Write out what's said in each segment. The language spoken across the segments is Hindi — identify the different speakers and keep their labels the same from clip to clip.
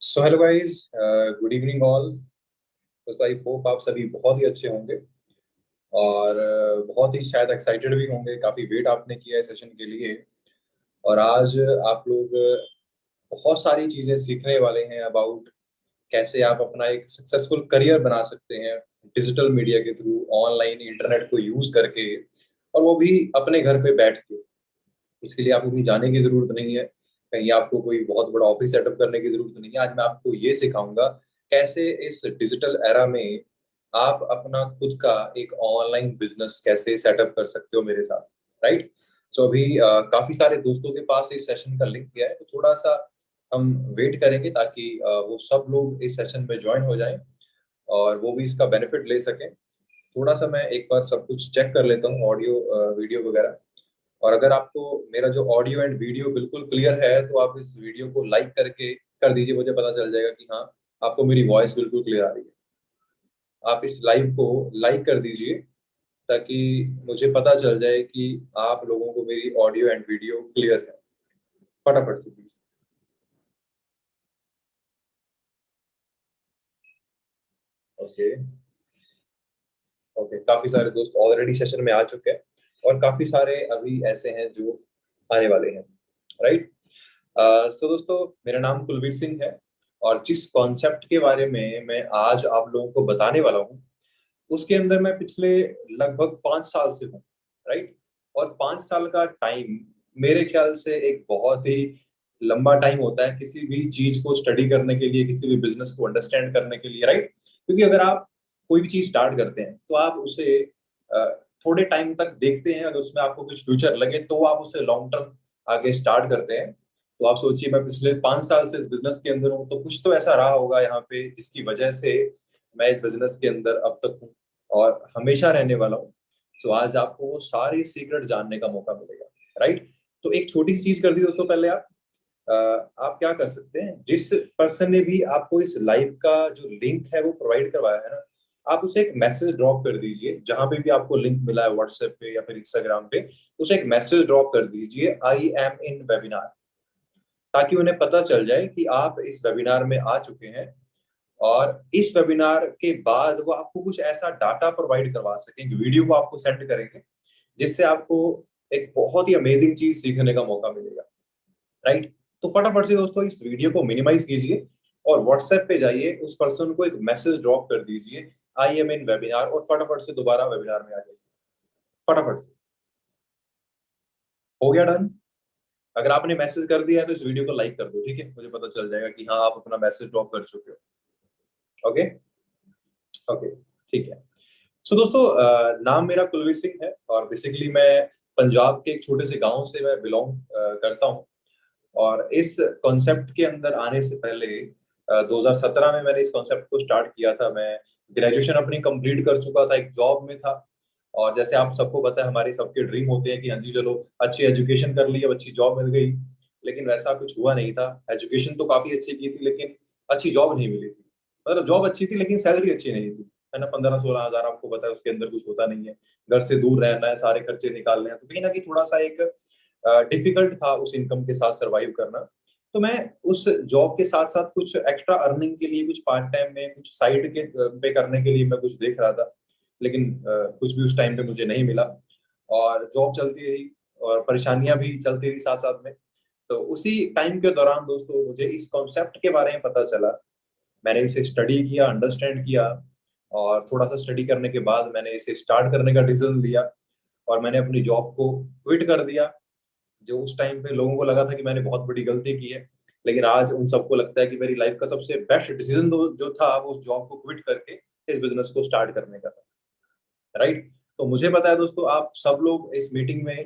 Speaker 1: So hello guys, good evening all. बस आई होप आप सभी बहुत ही अच्छे होंगे और बहुत ही शायद एक्साइटेड भी होंगे। काफी वेट आपने किया है सेशन के लिए। और आज आप लोग बहुत सारी चीजें सीखने वाले हैं अबाउट कैसे आप अपना एक सक्सेसफुल करियर बना सकते हैं डिजिटल मीडिया के थ्रू, ऑनलाइन इंटरनेट को यूज करके, और वो भी अपने घर पे बैठ के। इसके लिए आपको कहीं जाने की जरूरत नहीं है, कहीं आपको कोई बहुत बड़ा ऑफिस सेटअप करने की जरूरत नहीं है। आज मैं आपको ये सिखाऊंगा कैसे इस डिजिटल एरा में आप अपना खुद का एक ऑनलाइन बिजनेस कैसे सेटअप कर सकते हो मेरे साथ। राइट। सो अभी काफी सारे दोस्तों के पास इस सेशन का लिंक गया है, तो थोड़ा सा हम वेट करेंगे ताकि वो सब लोग इस सेशन में ज्वाइन हो जाएं और वो भी इसका बेनिफिट ले सकें। थोड़ा सा मैं एक बार सब कुछ चेक कर लेता हूँ, ऑडियो वीडियो वगैरह। और अगर आपको मेरा जो ऑडियो एंड वीडियो बिल्कुल क्लियर है तो आप इस वीडियो को लाइक करके कर दीजिए, मुझे पता चल जाएगा कि हाँ, आपको मेरी वॉइस बिल्कुल क्लियर आ रही है। आप इस लाइव को लाइक कर दीजिए ताकि मुझे पता चल जाए कि आप लोगों को मेरी ऑडियो एंड वीडियो क्लियर है। फटाफट से प्लीज। ओके। ओके, काफी सारे दोस्त ऑलरेडी सेशन में आ चुके हैं और काफी सारे अभी ऐसे हैं जो आने वाले हैं। राइट। सो दोस्तों, मेरा नाम कुलवीर सिंह है और जिस कॉन्सेप्ट के बारे में मैं आज आप लोगों को बताने वाला हूँ उसके अंदर मैं पिछले लगभग 5 साल से हूँ। राइट। और 5 साल का टाइम मेरे ख्याल से एक बहुत ही लंबा टाइम होता है किसी भी चीज को स्टडी करने के लिए, किसी भी बिजनेस को अंडरस्टैंड करने के लिए। राइट। क्योंकि अगर आप कोई भी चीज स्टार्ट करते हैं तो आप उसे अ, थोड़े टाइम तक देखते हैं, अगर उसमें आपको कुछ फ्यूचर लगे तो आप उसे लॉन्ग टर्म आगे स्टार्ट करते हैं। तो आप सोचिए, मैं पिछले 5 साल से इस बिजनेस के अंदर हूँ, तो कुछ तो ऐसा रहा होगा यहाँ पे जिसकी वजह से मैं इस बिजनेस के अंदर अब तक हूँ और हमेशा रहने वाला हूँ। सो आज आपको वो सारी सीक्रेट जानने का मौका मिलेगा। राइट। तो एक छोटी सी चीज कर दी दोस्तों, पहले अ, आप क्या कर सकते हैं, जिस पर्सन ने भी आपको इस लाइव का जो लिंक है वो प्रोवाइड करवाया है ना, आप उसे एक मैसेज ड्रॉप कर दीजिए। जहां पे भी आपको लिंक मिला है, व्हाट्सएप पे या फिर इंस्टाग्राम पे, उसे एक मैसेज ड्रॉप कर दीजिए, आई एम इन वेबिनार, ताकि उन्हें पता चल जाए कि आप इस वेबिनार में आ चुके हैं। और इस वेबिनार के बाद वो आपको कुछ ऐसा डाटा प्रोवाइड करवा सकेंगे, वीडियो को आपको सेंड करेंगे, जिससे आपको एक बहुत ही अमेजिंग चीज सीखने का मौका मिलेगा। राइट। तो फटाफट से दोस्तों इस वीडियो को मिनिमाइज कीजिए और व्हाट्सएप पे जाइए, उस पर्सन को एक मैसेज ड्रॉप कर दीजिए, आई एम इन वेबिनार, और फटाफट से दोबारा वेबिनार में आ जाइए। फटाफट से। हो गया डन। अगर आपने मैसेज कर दिया है तो इस वीडियो को लाइक कर दो, ठीक है, मुझे पता चल जाएगा कि हाँ, आप अपना मैसेज ड्रॉप कर चुके हो। ओके। ओके। ठीक है। सो दोस्तों, नाम मेरा कुलवीर सिंह है और बेसिकली मैं पंजाब के एक छोटे से गांव से मैं बिलोंग करता हूँ। और इस कॉन्सेप्ट के अंदर आने से पहले 2017 में मैंने इस कॉन्सेप्ट को स्टार्ट किया था। मैं ग्रेजुएशन अपनी कंप्लीट कर चुका था, एक जॉब में था। और जैसे आप सबको पता है, हमारे सबके ड्रीम होते हैं कि हाँ जी चलो, अच्छी एजुकेशन कर ली, अब अच्छी जॉब मिल गई। लेकिन वैसा कुछ हुआ नहीं था। एजुकेशन तो काफी अच्छी की थी लेकिन अच्छी जॉब नहीं मिली थी। मतलब जॉब अच्छी थी लेकिन सैलरी अच्छी नहीं थी, है ना। 15-16 हजार आपको पता है, उसके अंदर कुछ होता नहीं है। घर से दूर रहना है, सारे खर्चे निकालने हैं, तो कहीं ना कहीं थोड़ा सा एक डिफिकल्ट था उस इनकम के साथ सरवाइव करना। तो मैं उस जॉब के साथ साथ कुछ एक्स्ट्रा अर्निंग के लिए, कुछ पार्ट टाइम में, कुछ साइड के पे करने के लिए मैं कुछ देख रहा था। लेकिन कुछ भी उस टाइम पे मुझे नहीं मिला और जॉब चलती रही और परेशानियां भी चलती रही साथ साथ में। तो उसी टाइम के दौरान दोस्तों मुझे इस कॉन्सेप्ट के बारे में पता चला। मैंने इसे स्टडी किया, अंडरस्टैंड किया, और थोड़ा सा स्टडी करने के बाद मैंने इसे स्टार्ट करने का डिसीजन लिया और मैंने अपनी जॉब को क्विट कर दिया। जो उस टाइम पे लोगों को लगा था कि मैंने बहुत बड़ी गलती की है, लेकिन आज उन सबको लगता है कि मेरी लाइफ का सबसे बेस्ट डिसीजन जो था वो जॉब को क्विट करके इस बिजनेस को स्टार्ट करने का था। राइट। तो मुझे पता है दोस्तों, आप सब लोग इस मीटिंग में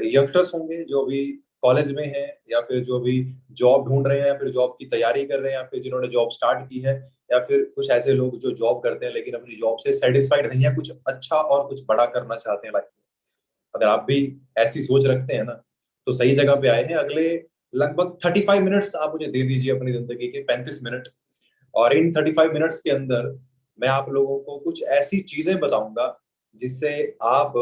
Speaker 1: यंगस्टर्स होंगे जो अभी कॉलेज में हैं, या फिर जो अभी जॉब ढूंढ रहे हैं, या फिर जॉब की तैयारी कर रहे हैं, या फिर जिन्होंने जॉब स्टार्ट की है, या फिर कुछ ऐसे लोग जो जॉब करते हैं लेकिन अपनी जॉब से सेटिस्फाइड नहीं है, कुछ अच्छा और कुछ बड़ा करना चाहते हैं लाइफ में। अगर आप भी ऐसी सोच रखते हैं ना, तो सही जगह पे आए हैं। अगले लगभग 35 मिनट्स आप मुझे दे दीजिए, अपनी जिंदगी के 35 मिनट। और इन 35 मिनट्स के अंदर मैं आप लोगों को कुछ ऐसी चीजें बताऊंगा जिससे आप,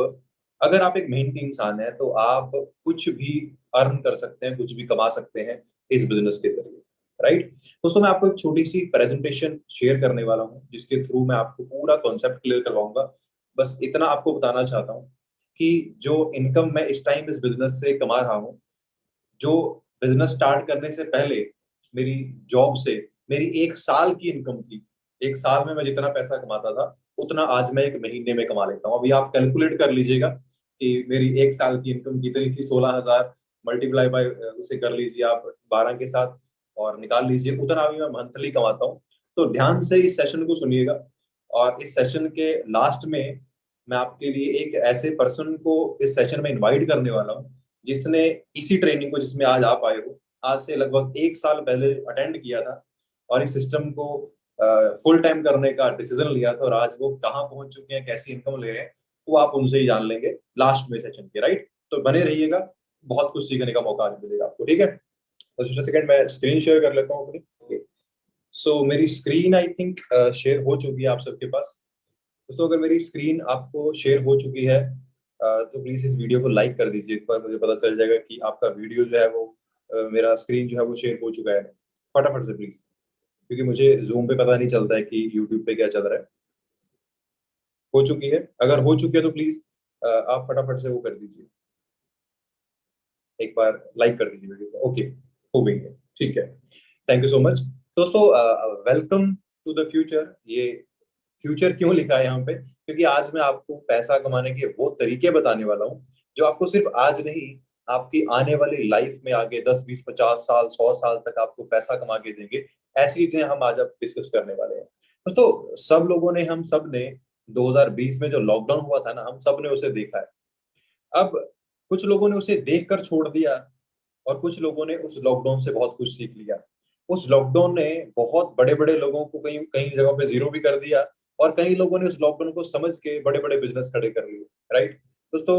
Speaker 1: अगर आप एक मेहनती इंसान है तो आप कुछ भी अर्न कर सकते हैं, कुछ भी कमा सकते हैं इस बिजनेस के जरिए। राइट। दोस्तों मैं आपको एक छोटी सी प्रेजेंटेशन शेयर करने वाला हूँ जिसके थ्रू मैं आपको पूरा कॉन्सेप्ट क्लियर करवाऊंगा। बस इतना आपको बताना चाहता हूँ कि जो इनकम मैं इस टाइम इस बिजनेस से कमा रहा हूँ, जो बिजनेस स्टार्ट करने से पहले मेरी जॉब से मेरी एक साल की इनकम थी। एक साल में मैं जितना पैसा कमाता था उतना आज मैं एक महीने में कमा लेता हूँ। अभी आप कैलकुलेट कर लीजिएगा कि मेरी एक साल की इनकम कितनी थी। 16,000 मल्टीप्लाई बाय उसे कर लीजिए आप 12 के साथ और निकाल लीजिए, उतना अभी मैं मंथली कमाता हूँ। तो ध्यान से इस सेशन को सुनिएगा और इस सेशन के लास्ट में मैं आपके लिए एक ऐसे पर्सन को इस सेशन में इनवाइट करने वाला हूँ जिसने इसी ट्रेनिंग को, जिसमें आज आप आए हो, आज से लगभग एक साल पहले अटेंड किया था और इस सिस्टम को फुल टाइम करने का डिसीजन लिया था। और आज वो कहाँ पहुंच चुके हैं, कैसी इनकम ले रहे हैं, वो आप उनसे ही जान लेंगे लास्ट में सेशन के। राइट, तो बने रहिएगा, बहुत कुछ सीखने का मौका मिलेगा आपको। ठीक है, तो सेकंड मैं स्क्रीन शेयर कर लेता हूँ अपनी। सो मेरी स्क्रीन आई थिंक शेयर हो चुकी है आप सबके पास। दोस्तों अगर मेरी स्क्रीन आपको शेयर हो चुकी है तो प्लीज इस वीडियो को लाइक कर दीजिए। एक बार मुझे पता चल जाएगा कि आपका वीडियो जो है वो मेरा स्क्रीन जो है वो शेयर हो चुका है। फटाफट से प्लीज, क्योंकि मुझे जूम पे पता नहीं चलता है कि यूट्यूब पे क्या चल रहा है। हो चुकी है? अगर हो चुकी है तो प्लीज आप फटाफट से वो कर दीजिए, एक बार लाइक कर दीजिए वीडियो को। ओके, हो गई है, ठीक है। Thank you so much. दोस्तों वेलकम टू द फ्यूचर। ये फ्यूचर क्यों लिखा है यहाँ पे? क्योंकि आज मैं आपको पैसा कमाने के वो तरीके बताने वाला हूँ जो आपको सिर्फ आज नहीं, आपकी आने वाली लाइफ में आगे 10, 20, 50 साल, 100 साल तक आपको पैसा कमा के देंगे। ऐसी चीजें हम आज अब डिस्कस करने वाले हैं। दोस्तों सब लोगों ने, हम सब ने 2020 में जो लॉकडाउन हुआ था ना, हम सब ने उसे देखा है। अब कुछ लोगों ने उसे देखकर छोड़ दिया और कुछ लोगों ने उस लॉकडाउन से बहुत कुछ सीख लिया। उस लॉकडाउन ने बहुत बड़े बड़े लोगों को कहीं कहीं जगहों पे जीरो भी कर दिया और कई लोगों ने उस लॉकडाउन को समझ के बड़े बड़े बिजनेस खड़े कर लिए। राइट दोस्तों,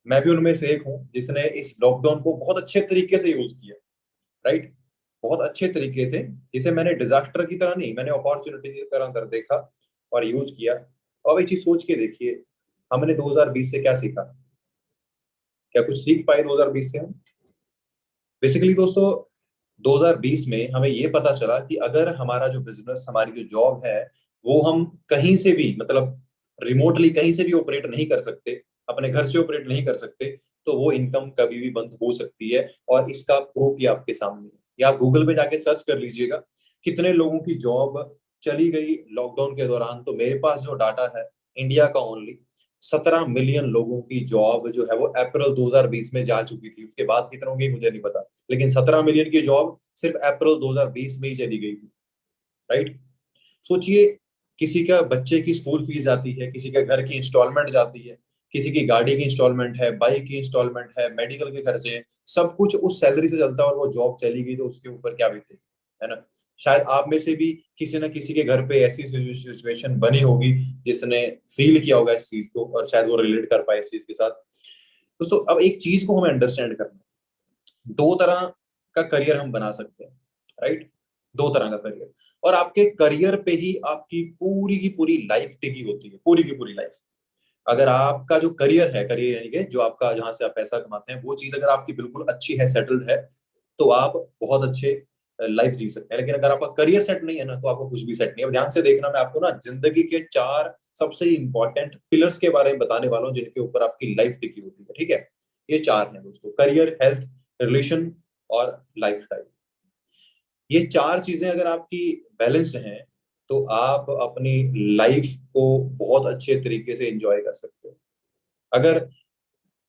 Speaker 1: मैं भी उनमें से एक हूँ जिसने इस लॉकडाउन को बहुत अच्छे तरीके से यूज किया। राइट, बहुत अच्छे तरीके से, जिसे मैंने डिजास्टर की तरह नहीं, मैंने अपॉर्चुनिटी की तरह कर देखा और यूज किया। अब एक चीज सोच के देखिए, हमने 2020 से क्या सीखा? क्या कुछ सीख पाए 2020 से हम? बेसिकली दोस्तों 2020 में हमें ये पता चला कि अगर हमारा जो बिजनेस, हमारी जो जॉब है, वो हम कहीं से भी, मतलब रिमोटली कहीं से भी ऑपरेट नहीं कर सकते, अपने घर से ऑपरेट नहीं कर सकते, तो वो इनकम कभी भी बंद हो सकती है। और इसका प्रूफ ये आपके सामने है। या आप गूगल पे जाके सर्च कर लीजिएगा कितने लोगों की जॉब चली गई लॉकडाउन के दौरान। तो मेरे पास जो डाटा है, इंडिया का ओनली 17 मिलियन लोगों की जॉब जो है वो अप्रैल 2020 में जा चुकी थी। उसके बाद कितनों की मुझे नहीं पता, लेकिन 17 मिलियन की जॉब सिर्फ अप्रैल 2020 में ही चली गई थी। राइट, सोचिए, किसी का बच्चे की स्कूल फीस जाती है, किसी के घर की इंस्टॉलमेंट जाती है, किसी की गाड़ी की इंस्टॉलमेंट है, बाइक की इंस्टॉलमेंट है, मेडिकल के खर्चे हैं, सब कुछ उस सैलरी से चलता है। और वो जॉब चली गई तो उसके ऊपर क्या बीतेगी, है ना? शायद आप में से भी किसी न किसी के घर पे ऐसी सिचुएशन बनी होगी जिसने फील किया होगा इस चीज को, और शायद वो रिलेट कर पाए इस चीज के साथ। दोस्तों अब एक चीज को हमें अंडरस्टैंड करना है, दो तरह का करियर हम बना सकते हैं। राइट, दो तरह का करियर, और आपके करियर पे ही आपकी पूरी की पूरी लाइफ टिकी होती है, पूरी की पूरी लाइफ। अगर आपका जो करियर है, करियर यानी कि जो आपका, जहां से आप पैसा कमाते हैं, वो चीज अगर आपकी बिल्कुल अच्छी है, सेटल्ड है, तो आप बहुत अच्छे लाइफ जी सकते हैं। लेकिन अगर आपका करियर सेट नहीं है ना, तो आपको कुछ भी सेट नहीं है। अब ध्यान से देखना, मैं आपको ना जिंदगी के 4 सबसे इंपॉर्टेंट पिलर्स के बारे में बताने वाला हूँ जिनके ऊपर आपकी लाइफ टिकी होती है। ठीक है, ये 4 हैं दोस्तों: करियर, हेल्थ, रिलेशन और लाइफ। ये 4 चीजें अगर आपकी बैलेंस्ड हैं तो आप अपनी लाइफ को बहुत अच्छे तरीके से एंजॉय कर सकते हो। अगर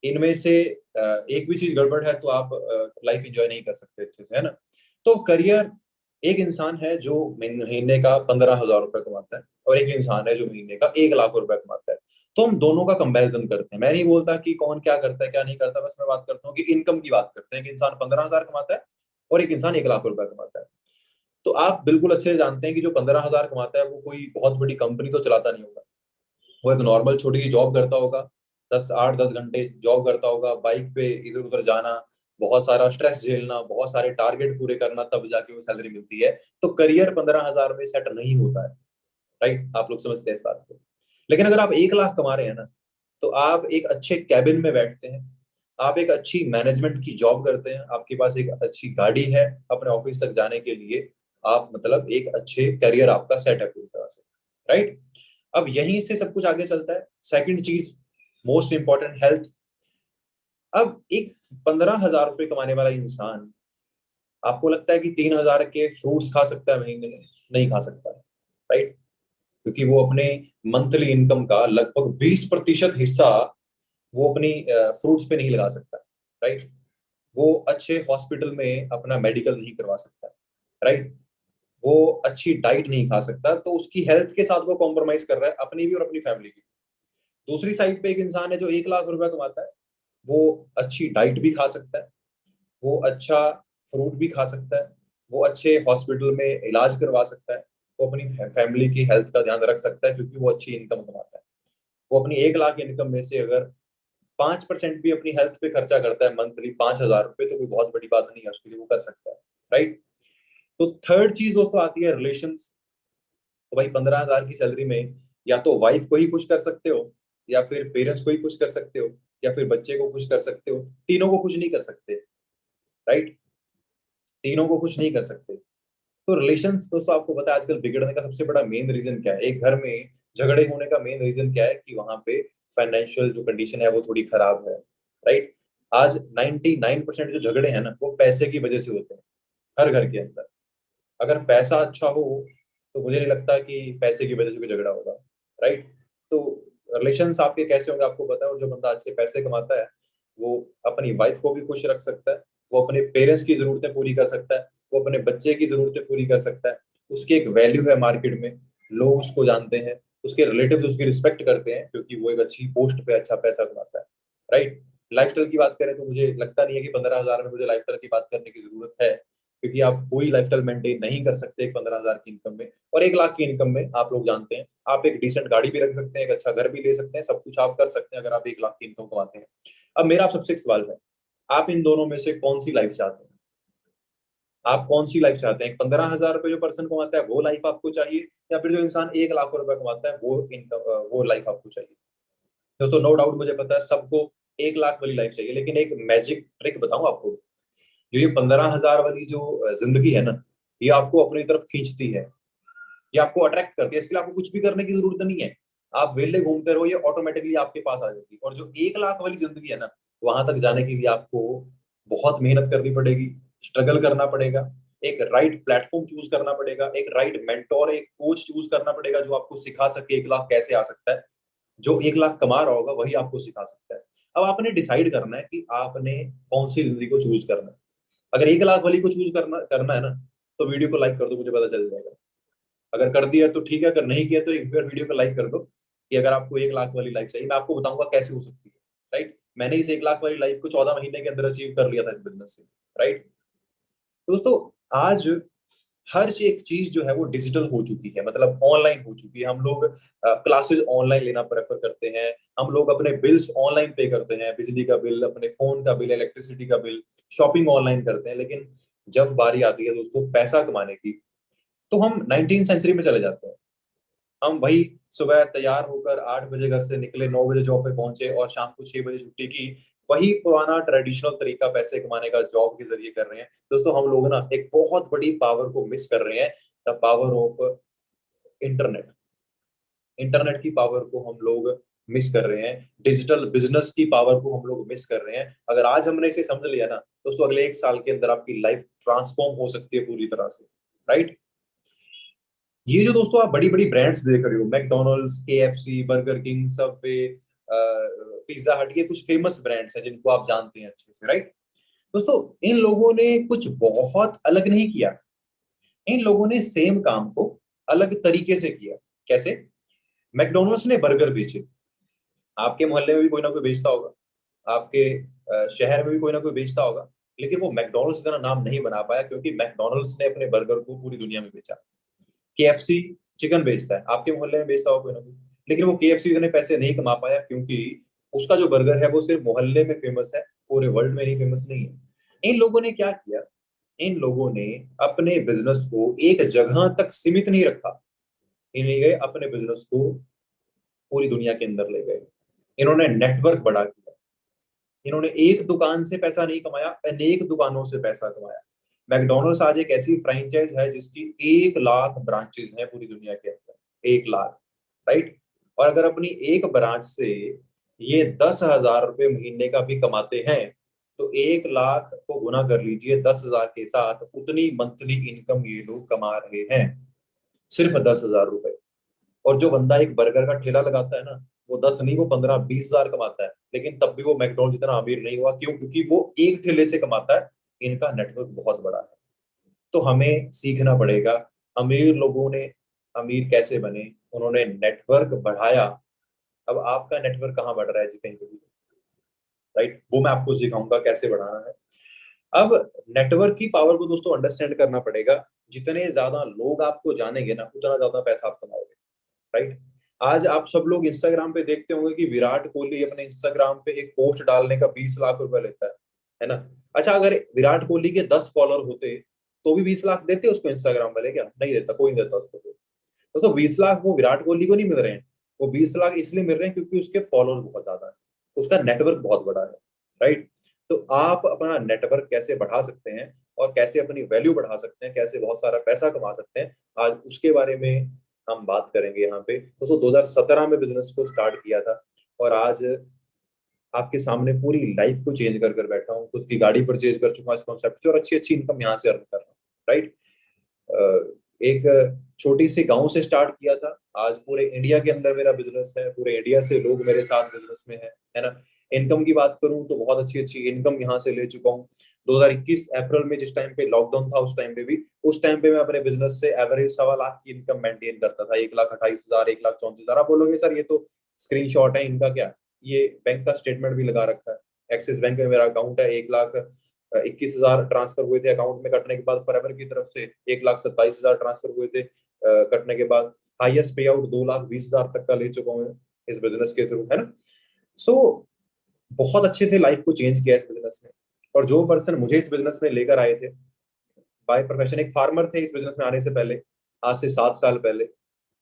Speaker 1: इनमें से एक भी चीज गड़बड़ है तो आप लाइफ एंजॉय नहीं कर सकते अच्छे से, है ना? तो करियर, एक इंसान है जो महीने का 15,000 रुपए कमाता है और एक इंसान है जो महीने का 1 लाख रुपए कमाता है। तो हम दोनों का कंपैरिजन करते हैं। मैं नहीं बोलता कि कौन क्या करता है क्या नहीं करता, बस मैं बात करता हूँ कि इनकम की बात करते हैं कि इंसान 15,000 कमाता है और एक इंसान 1 लाख रुपए कमाता है। तो आप बिल्कुल अच्छे से जानते हैं कि जो 15,000 कमाता है वो कोई बहुत बड़ी कंपनी तो चलाता नहीं होगा। वो एक नॉर्मल छोटी सी जॉब करता होगा, 8-10 घंटे जॉब करता होगा, बाइक पे इधर उधर जाना, बहुत सारा स्ट्रेस झेलना, बहुत सारे टारगेट पूरे करना, तब जाके वो सैलरी मिलती है। तो करियर 15,000 में सेट नहीं होता है। राइट, आप लोग समझते हैं इस बात को? लेकिन अगर आप 1 लाख कमा रहे हैं ना, तो आप एक अच्छे कैबिन में बैठते हैं, आप एक अच्छी मैनेजमेंट की जॉब करते हैं, आपके पास एक अच्छी गाड़ी है अपने ऑफिस तक जाने के लिए, आप मतलब एक अच्छे करियर आपका सेट है पूरी तरह से, राइट। अब यहीं से सब कुछ आगे चलता है। सेकंड चीज, मोस्ट इंपॉर्टेंट, हेल्थ। अब एक 15,000 रुपये कमाने वाला इंसान, आपको लगता है कि 3,000 के फ्रूट्स खा सकता है महीने में? नहीं खा सकता है, राइट। क्योंकि वो अपने मंथली इनकम का लगभग 20% हिस्सा वो अपनी फ्रूट्स पे नहीं लगा सकता, राइट। वो अच्छे हॉस्पिटल में अपना मेडिकल नहीं करवा सकता, राइट। वो अच्छी डाइट नहीं खा सकता, तो उसकी हेल्थ के साथ वो कॉम्प्रोमाइज कर रहा है, अपनी भी और अपनी फैमिली की। दूसरी साइड पे एक इंसान है जो 1 लाख रुपया कमाता है, वो अच्छी डाइट भी खा सकता है, वो अच्छा फ्रूट भी खा सकता है, वो अच्छे हॉस्पिटल में इलाज करवा सकता है, वो अपनी फैमिली की हेल्थ का ध्यान रख सकता है, क्योंकि वो अच्छी इनकम कमाता है। वो अपनी 1 लाख इनकम में से अगर 5% भी अपनी हेल्थ पे खर्चा करता है मंथली, 5,000 रुपये, तो कोई बहुत बड़ी बात नहीं है उसके लिए, वो कर सकता है, राइट। तो थर्ड चीज दोस्तों आती है रिलेशंस। तो भाई 15,000 की सैलरी में या तो वाइफ को ही खुश कर सकते हो, या फिर पेरेंट्स को ही खुश कर सकते हो, या फिर बच्चे को खुश कर सकते हो, तीनों को खुश नहीं कर सकते, राइट। तीनों को खुश नहीं कर सकते। तो रिलेशंस दोस्तों, आपको पता है आजकल बिगड़ने का सबसे बड़ा मेन रीजन क्या है? एक घर में झगड़े होने का मेन रीजन क्या है? कि वहां पे फाइनेंशियल जो कंडीशन है वो थोड़ी खराब है, राइट। आज 99% जो झगड़े हैं ना, वो पैसे की वजह से होते हैं, हर घर के अंदर। अगर पैसा अच्छा हो तो मुझे नहीं लगता कि पैसे की वजह से कोई झगड़ा होगा, राइट। तो रिलेशंस आपके कैसे होंगे आपको पता है, और जो बंदा अच्छे पैसे कमाता है वो अपनी वाइफ को भी खुश रख सकता है, वो अपने पेरेंट्स की जरूरतें पूरी कर सकता है, वो अपने बच्चे की जरूरतें पूरी कर सकता है। उसकी एक वैल्यू है मार्केट में, लोग उसको जानते हैं, उसके रिलेटिव्स उसकी रिस्पेक्ट करते हैं, क्योंकि वो एक अच्छी पोस्ट पे अच्छा पैसा कमाता है, राइट। लाइफस्टाइल की बात करें तो मुझे लगता नहीं है कि 15,000 में मुझे लाइफस्टाइल की बात करने की जरूरत है, क्योंकि आप कोई लाइफस्टाइल मेंटेन नहीं कर सकते एक 15,000 की इनकम में। और 1 लाख की इनकम में आप लोग जानते हैं, आप एक डिसेंट गाड़ी भी रख सकते हैं, एक अच्छा घर भी ले सकते हैं, सब कुछ आप कर सकते हैं अगर आप 1 लाख की इनकम कमाते हैं। अब मेरा आप सबसे एक सवाल है, आप इन दोनों में से कौन सी लाइफ चाहते हैं? आप कौन सी लाइफ चाहते हैं? 15,000 रुपये जो पर्सन कमाता है वो लाइफ आपको चाहिए, या फिर जो इंसान 1 लाख रुपए कमाता है वो इनकम, वो लाइफ आपको चाहिए? दोस्तों नो डाउट मुझे पता है सबको 1 लाख वाली लाइफ चाहिए, लेकिन एक मैजिक ट्रिक बताऊं आपको। जो ये 15,000 वाली जो जिंदगी है ना, ये आपको अपनी तरफ खींचती है, ये आपको अट्रैक्ट करती है। इसके लिए आपको कुछ भी करने की जरूरत नहीं है, आप वेले घूमते रहो, ये ऑटोमेटिकली आपके पास आ जाएगी। और जो 1 लाख वाली जिंदगी है ना, वहां तक जाने के लिए आपको बहुत मेहनत करनी पड़ेगी, स्ट्रगल करना पड़ेगा, एक राइट प्लेटफॉर्म चूज करना पड़ेगा, एक राइट मेंटोर, एक कोच चूज करना पड़ेगा जो आपको सिखा सके 1 लाख कैसे आ सकता है। जो 1 लाख कमा रहा होगा वही आपको सिखा सकता है। अब आपने डिसाइड करना है कि आपने कौन सी जिंदगी को चूज करना है। अगर 1 लाख वाली को चूज करना करना है ना, तो वीडियो को लाइक कर दो, मुझे पता चल जाएगा। अगर कर दिया तो ठीक है, अगर नहीं किया तो एक बार वीडियो को लाइक कर दो, कि अगर आपको 1 लाख वाली लाइफ चाहिए। मैं आपको बताऊंगा कैसे हो सकती है, राइट। मैंने इस 1 लाख वाली लाइफ को 14 महीने के अंदर अचीव कर लिया था इस बिजनेस से, राइट। दोस्तों आज हर एक चीज जो है वो डिजिटल हो चुकी है, मतलब ऑनलाइन हो चुकी है। हम लोग क्लासेस ऑनलाइन लेना प्रेफर करते हैं, हम लोग अपने बिल्स ऑनलाइन पे करते हैं, बिजली का बिल, अपने फोन का बिल, इलेक्ट्रिसिटी का बिल, शॉपिंग ऑनलाइन करते हैं। लेकिन जब बारी आती है दोस्तों पैसा कमाने की, तो हम 19 सेंचुरी में चले जाते हैं। हम वही सुबह तैयार होकर 8 बजे घर से निकले, 9 बजे जॉब पे पहुंचे और शाम को 6 बजे छुट्टी की। वही पुराना ट्रेडिशनल तरीका पैसे कमाने का जॉब के जरिए कर रहे हैं। दोस्तों हम लोग ना एक बहुत बड़ी पावर को मिस कर रहे हैं, the power of internet. Internet की पावर को हम लोग मिस कर रहे हैं, डिजिटल बिजनेस की पावर को हम लोग मिस कर रहे हैं। अगर आज हमने इसे समझ लिया ना दोस्तों, अगले 1 साल के अंदर आपकी लाइफ ट्रांसफॉर्म हो सकती है पूरी तरह से, राइट। ये जो दोस्तों आप बड़ी बड़ी ब्रांड्स देख रहे हो, McDonald's, KFC, burger king, Subway, pizza हट, ये कुछ फेमस ब्रांड्स हैं जिनको आप जानते हैं अच्छे से, राइट। दोस्तों इन लोगों ने कुछ बहुत अलग नहीं किया, इन लोगों ने सेम काम को अलग तरीके से किया। कैसे? मैकडोनल्ड्स ने बर्गर बेचे, आपके मोहल्ले में भी कोई ना कोई बेचता होगा, आपके शहर में भी कोई ना कोई बेचता होगा, लेकिन वो मैकडोनल्ड्स का नाम नहीं बना पाया, क्योंकि मैकडोनल्ड्स ने अपने बर्गर को पूरी दुनिया में बेचा। केएफसी चिकन बेचता है, आपके मोहल्ले में बेचता होगा कोई ना कोई, लेकिन वो केएफसी इतने पैसे नहीं कमा पाया, क्योंकि उसका जो बर्गर है वो सिर्फ मोहल्ले में फेमस है, पूरे वर्ल्ड में नहीं फेमस नहीं है। इन लोगों ने क्या किया? इन लोगों ने अपने बिजनेस को एक जगह तक सीमित नहीं रखा, इन्हें अपने बिजनेस को पूरी दुनिया के अंदर ले गए। इन्होंने नेटवर्क बड़ा किया, इन्होंने एक दुकान से पैसा नहीं कमाया, अनेक दुकानों से पैसा कमाया। मैकडोनल्ड्स आज एक ऐसी फ्रेंचाइज है जिसकी 1 लाख ब्रांचेस हैं पूरी दुनिया के अंदर, 1 लाख, राइट। और अगर अपनी एक ब्रांच से ये 10,000 रुपये महीने का भी कमाते हैं तो 1 लाख को गुना कर लीजिए 10,000 के साथ, उतनी मंथली इनकम ये लोग कमा रहे हैं, सिर्फ 10,000 रुपए। और जो बंदा एक बर्गर का ठेला लगाता है ना, वो 10 नहीं, वो 15-20 हजार कमाता है, लेकिन तब भी वो मैकडोनल्ड जितना अमीर नहीं हुआ। क्यों? क्योंकि वो एक ठेले से कमाता है, इनका नेटवर्क बहुत बड़ा है। तो हमें सीखना पड़ेगा, अमीर लोगों ने अमीर कैसे बने, उन्होंने नेटवर्क बढ़ाया। अब आपका नेटवर्क कहाँ बढ़ रहा है जी? कहीं पे भी, राइट? वो मैं आपको सिखाऊंगा कैसे बढ़ाना है। अब नेटवर्क की पावर को दोस्तों अंडरस्टैंड करना पड़ेगा। जितने ज्यादा लोग आपको जानेंगे ना, उतना ज्यादा पैसा आप कमाओगे, राइट। आज आप सब लोग इंस्टाग्राम पे देखते होंगे कि विराट कोहली अपने इंस्टाग्राम पे एक पोस्ट डालने का 20 लाख रुपए लेता है ना। अच्छा, अगर विराट कोहली के 10 फॉलोअर होते तो भी 20 लाख देते उसको इंस्टाग्राम वाले? क्या नहीं देता, कोई नहीं देता उसको। तो 20 लाख वो विराट कोहली को नहीं मिल रहे हैं, वो 20 लाख इसलिए मिल रहे हैं क्योंकि उसके फॉलोअर बहुत ज्यादा है, उसका नेटवर्क बहुत बड़ा है, राइट। तो आप अपना नेटवर्क कैसे बढ़ा सकते हैं और कैसे अपनी वैल्यू बढ़ा सकते हैं, कैसे बहुत सारा पैसा कमा सकते हैं, आज उसके बारे में हम बात करेंगे यहाँ पे। दोस्तों 2017 में बिजनेस को स्टार्ट किया था और आज आपके सामने पूरी लाइफ को चेंज कर कर बैठा हूँ, खुद की गाड़ी परचेज कर चुका हूँ इस कॉन्सेप्ट से और अच्छी अच्छी इनकम यहाँ से अर्न कर रहा हूँ, राइट। एक छोटी सी गांव से स्टार्ट किया था, आज पूरे इंडिया के अंदर मेरा बिजनेस है, पूरे इंडिया से लोग मेरे साथ बिजनेस में है ना। इनकम की बात करूं तो बहुत अच्छी अच्छी इनकम यहाँ से ले चुका हूँ। 2021 अप्रैल में जिस टाइम पे लॉकडाउन था, उस टाइम पे मैं अपने बिजनेस से एवरेज 1.25 लाख की इनकम मेंटेन करता था, 1,28,000, 1,34,000। आप बोलोगे सर ये तो स्क्रीनशॉट है इनका, क्या? ये बैंक का स्टेटमेंट भी लगा रखा है। एक्सिस बैंक में मेरा अकाउंट है, 1,21,000 ट्रांसफर हुए थे अकाउंट में कटने के बाद, फॉरएवर की तरफ से 1,27,000 ट्रांसफर हुए थे कटने के बाद। हाईएस्ट पे आउट 2,20,000 तक का ले चुका हूँ इस बिजनेस के थ्रू, है ना। सो बहुत अच्छे से लाइफ को चेंज किया इस बिजनेस ने। और जो पर्सन मुझे इस बिजनेस में लेकर आए थे, बाय प्रोफेशन एक फार्मर थे इस बिजनेस में आने से पहले, आज से 7 साल पहले।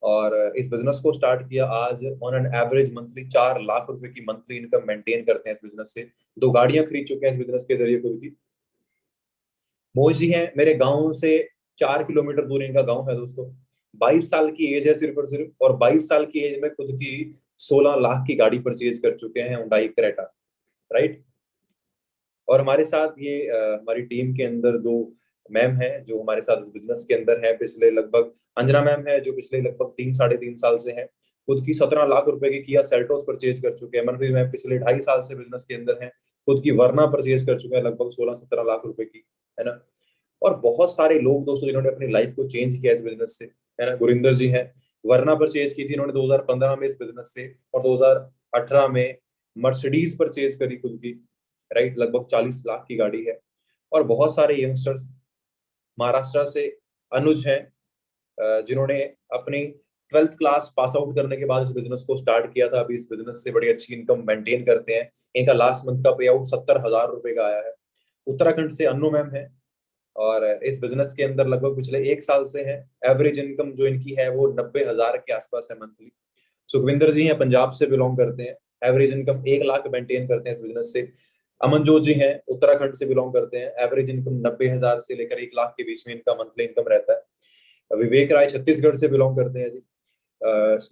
Speaker 1: और इस बिजनेस को स्टार्ट किया, आज on an average monthly 4 lakh रुपए की मंथली इनकम मेंटेन करते हैं इस बिजनेस से। 2 गाड़ियां खरीद चुके हैं इस बिजनेस के जरिए खुद की। मोज जी हैं मेरे गांव से 4 किलोमीटर दूर इनका गांव है दोस्तों। 22 साल की एज है सिर्फ और सिर्फ, और 22 साल की एज में खुद की 16 लाख की गाड़ी परचेज कर चुके हैं, हुंडई क्रेटा, राइट। और हमारे साथ ये हमारी टीम के अंदर 2 मैम हैं जो हमारे साथ इस बिजनेस के अंदर है पिछले लगभग। अंजना मैम है जो पिछले लगभग 3 साढ़े 3 साल से हैं, खुद की 17 लाख रुपए की किया सेल्टोस परचेज कर चुके हैं। मनप्रीत मैम पिछले 2.5 साल से बिजनेस के अंदर हैं, खुद की वरना परचेज कर चुके हैं लगभग 16-17 लाख रुपए की, है ना। और बहुत सारे लोग दोस्तों जिन्होंने अपनी लाइफ को चेंज किया इस बिजनेस से, है ना। गुरिंदर जी हैं, वरना परचेज की थी इन्होंने 2015 में इस बिजनेस से, और 2018 में मर्सिडीज परचेज करी खुद की, राइट। लगभग 40 लाख की गाड़ी है। और बहुत सारे यंगस्टर्स महाराष्ट्र से, अनुज हैं जिन्होंने अपनी 12th क्लास पास आउट करने के बाद इस बिजनेस को स्टार्ट किया था, अभी इस बिजनेस से बड़ी अच्छी इनकम मेंटेन करते हैं। इनका लास्ट मंथ का पे आउट 70,000 रुपए का आया है। उत्तराखंड से अन्नू मैम है और इस बिजनेस के अंदर लगभग पिछले 1 साल से है। एवरेज इनकम जो इनकी है वो 90,000 के आसपास है मंथली। सुखविंदर जी हैं, पंजाब से बिलोंग करते हैं, एवरेज इनकम 1 लाख मेंटेन करते हैं इस बिजनेस से। अमनजोत जी हैं, उत्तराखंड से बिलोंग करते हैं, एवरेज इनकम 90,000 से लेकर 1 लाख के बीच में इनका मंथली इनकम रहता है। विवेक राय छत्तीसगढ़ से बिलोंग करते हैं जी,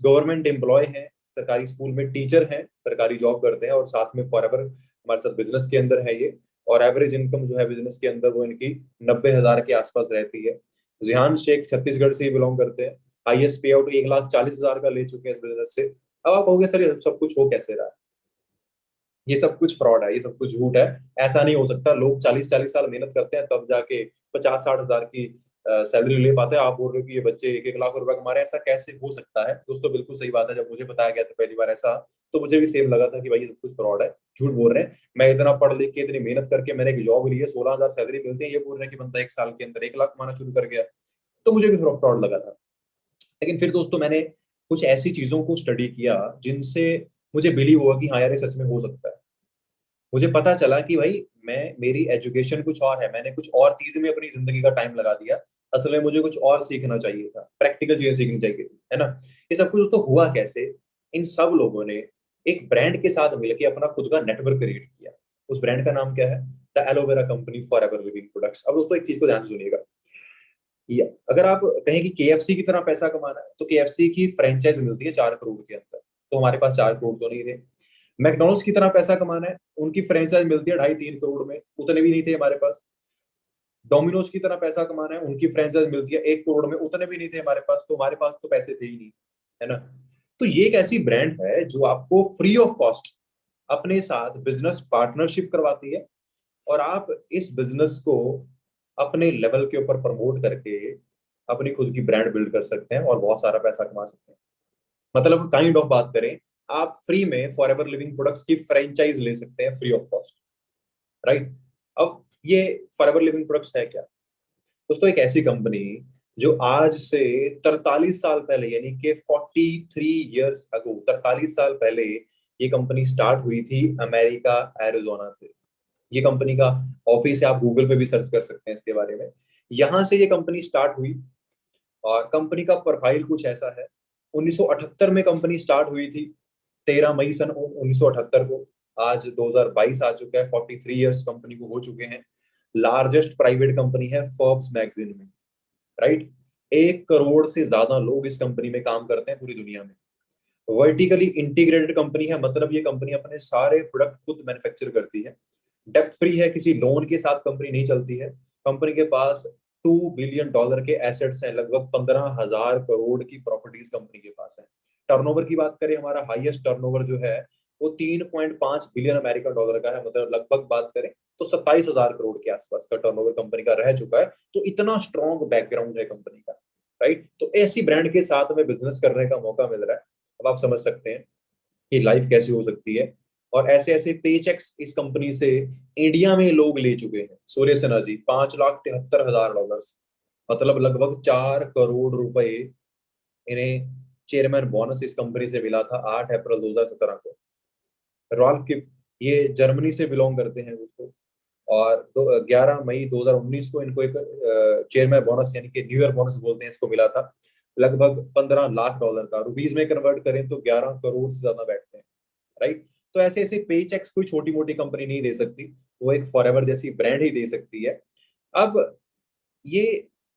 Speaker 1: गवर्नमेंट एम्प्लॉय हैं, सरकारी स्कूल में टीचर हैं, सरकारी जॉब करते हैं और साथ में फॉरएवर हमारे साथ बिजनेस के अंदर है ये। और एवरेज इनकम जो है बिजनेस के अंदर वो इनकी 90,000 के आसपास रहती है। जिहान शेख छत्तीसगढ़ से ही बिलोंग करते हैं, हाईएस्ट पे आउट 1,40,000 का ले चुके हैं इस बिजनेस से। अब आप कहोगे सर ये सब कुछ हो कैसे रहा है? ये सब कुछ फ्रॉड है, ये सब कुछ झूठ है। ऐसा नहीं हो सकता, लोग 40-40 साल मेहनत करते हैं तब जाके 50-60 हजार की सैलरी ले पाते हैं। आप बोल रहे हो कि ये बच्चे 1-1 लाख रुपए कमा रहे हैं, ऐसा कैसे हो सकता है? दोस्तों बिल्कुल सही बात है, जब मुझे बताया गया था पहली बार ऐसा, तो मुझे भी सेम लगा था कि भाई ये सब कुछ फ्रॉड है, झूठ बोल रहे हैं। मैं इतना पढ़ लिख के इतनी मेहनत करके मैंने एक जॉब ली है, 16,000 सैलरी मिलती है, ये बोल रहे हैं कि बंदा 1 साल के अंदर 1 लाख कमाना शुरू कर गया। तो मुझे भी फ्रॉड लगा था। लेकिन फिर दोस्तों मैंने कुछ ऐसी चीजों को स्टडी किया जिनसे मुझे बिलीव हुआ कि हाँ यार ये सच में हो सकता है। मुझे पता चला कि भाई मैं मेरी एजुकेशन कुछ और है, मैंने कुछ और चीज में अपनी जिंदगी का टाइम लगा दिया। असल में मुझे कुछ और सीखना चाहिए था, प्रैक्टिकल चीजें सीखनी चाहिए थी, है ना। ये सब कुछ तो हुआ कैसे? इन सब लोगों ने एक ब्रांड के साथ मिलकर अपना खुद का नेटवर्क क्रिएट किया। उस ब्रांड का नाम क्या है? The aloe vera company for ever living products. अब दोस्तों एक चीज को ध्यान से सुनिएगा, अगर आप कहें कि केएफसी की तरह पैसा कमाना है तो केएफसी की फ्रेंचाइज मिलती है 4 करोड़ के अंदर, तो हमारे पास 4 करोड़ तो नहीं थे। मैकडॉनल्ड्स की तरह पैसा कमाना है, उनकी फ्रेंचाइज मिलती है 2.5-3 करोड़ में, उतने भी नहीं थे हमारे पास। डोमिनोज की तरह पैसा कमाना है, उनकी फ्रेंचाइज मिलती है 1 करोड़ में, उतने भी नहीं थे हमारे पास, तो हमारे पास तो पैसे थे ही नहीं, है ना। तो ये एक ऐसी ब्रांड है जो आपको फ्री ऑफ कॉस्ट अपने साथ बिजनेस पार्टनरशिप करवाती है, और आप इस बिजनेस को अपने लेवल के ऊपर प्रमोट करके अपनी खुद की ब्रांड बिल्ड कर सकते हैं और बहुत सारा पैसा कमा सकते हैं। मतलब काइंड ऑफ बात करें, आप फ्री में फॉर एवर लिविंग प्रोडक्ट्स की फ्रेंचाइज ले सकते हैं फ्री ऑफ कॉस्ट, राइट। अब ये फॉर एवर लिविंग प्रोडक्ट्स है क्या दोस्तों? एक ऐसी कंपनी जो आज से 43 साल पहले, यानी कि 43 years अगो, 43 साल पहले ये कंपनी स्टार्ट हुई थी अमेरिका एरिजोना से। ये कंपनी का ऑफिस है, आप गूगल पे भी सर्च कर सकते हैं इसके बारे में। यहां से ये कंपनी स्टार्ट हुई और कंपनी का प्रोफाइल कुछ ऐसा है। 1978 में कंपनी स्टार्ट हुई थी, 13 मई सन 1978 को। आज 2022 आ चुका है, 43 इयर्स कंपनी को हो चुके हैं। लार्जेस्ट प्राइवेट कंपनी है फोर्ब्स मैगजीन में, राइट। 1 करोड़ से ज्यादा लोग इस कंपनी में काम करते हैं पूरी दुनिया में। वर्टिकली इंटीग्रेटेड कंपनी है, मतलब ये कंपनी अपने सारे प्रोडक्ट खुद मैन्युफैक्चर करती है। डेप्थ फ्री है, किसी लोन के साथ कंपनी नहीं चलती है। कंपनी के पास $2 बिलियन के एसेट्स हैं, लगभग 15,000 करोड़ की प्रॉपर्टीज कंपनी के पास है। टर्नओवर की बात करें, हमारा हाईएस्ट टर्नओवर जो है वो 3.5 बिलियन अमेरिकन डॉलर का है, मतलब लगभग बात करें तो 27,000 करोड़ के आसपास का टर्नओवर कंपनी का रह चुका है। तो इतना स्ट्रॉन्ग बैकग्राउंड है कंपनी का, राइट। तो ऐसी ब्रांड के साथ में बिजनेस करने का मौका मिल रहा है। अब आप समझ सकते हैं कि लाइफ कैसी हो सकती है। और ऐसे ऐसे पे चेक्स इस कंपनी से इंडिया में लोग ले चुके हैं। सूर्य सिन्हा जी, $5,73,000, मतलब लगभग 4 करोड़ रुपए इन्हें चेयरमैन बोनस इस कंपनी से मिला था 8 अप्रैल 2017 को। रॉल्फ की, ये जर्मनी से बिलोंग करते हैं दोस्तों। और 11 मई 2019 को इनको एक चेयरमैन बोनस, यानी कि न्यू ईयर बोनस बोलते हैं इसको, मिला था लगभग $15 लाख का। रुपीज में कन्वर्ट करें तो 11 करोड़ से ज्यादा बैठते हैं, राइट। तो ऐसे ऐसे पे चेक्स कोई छोटी मोटी कंपनी नहीं दे सकती, वो एक फॉरएवर जैसी ब्रांड ही दे सकती है। अब ये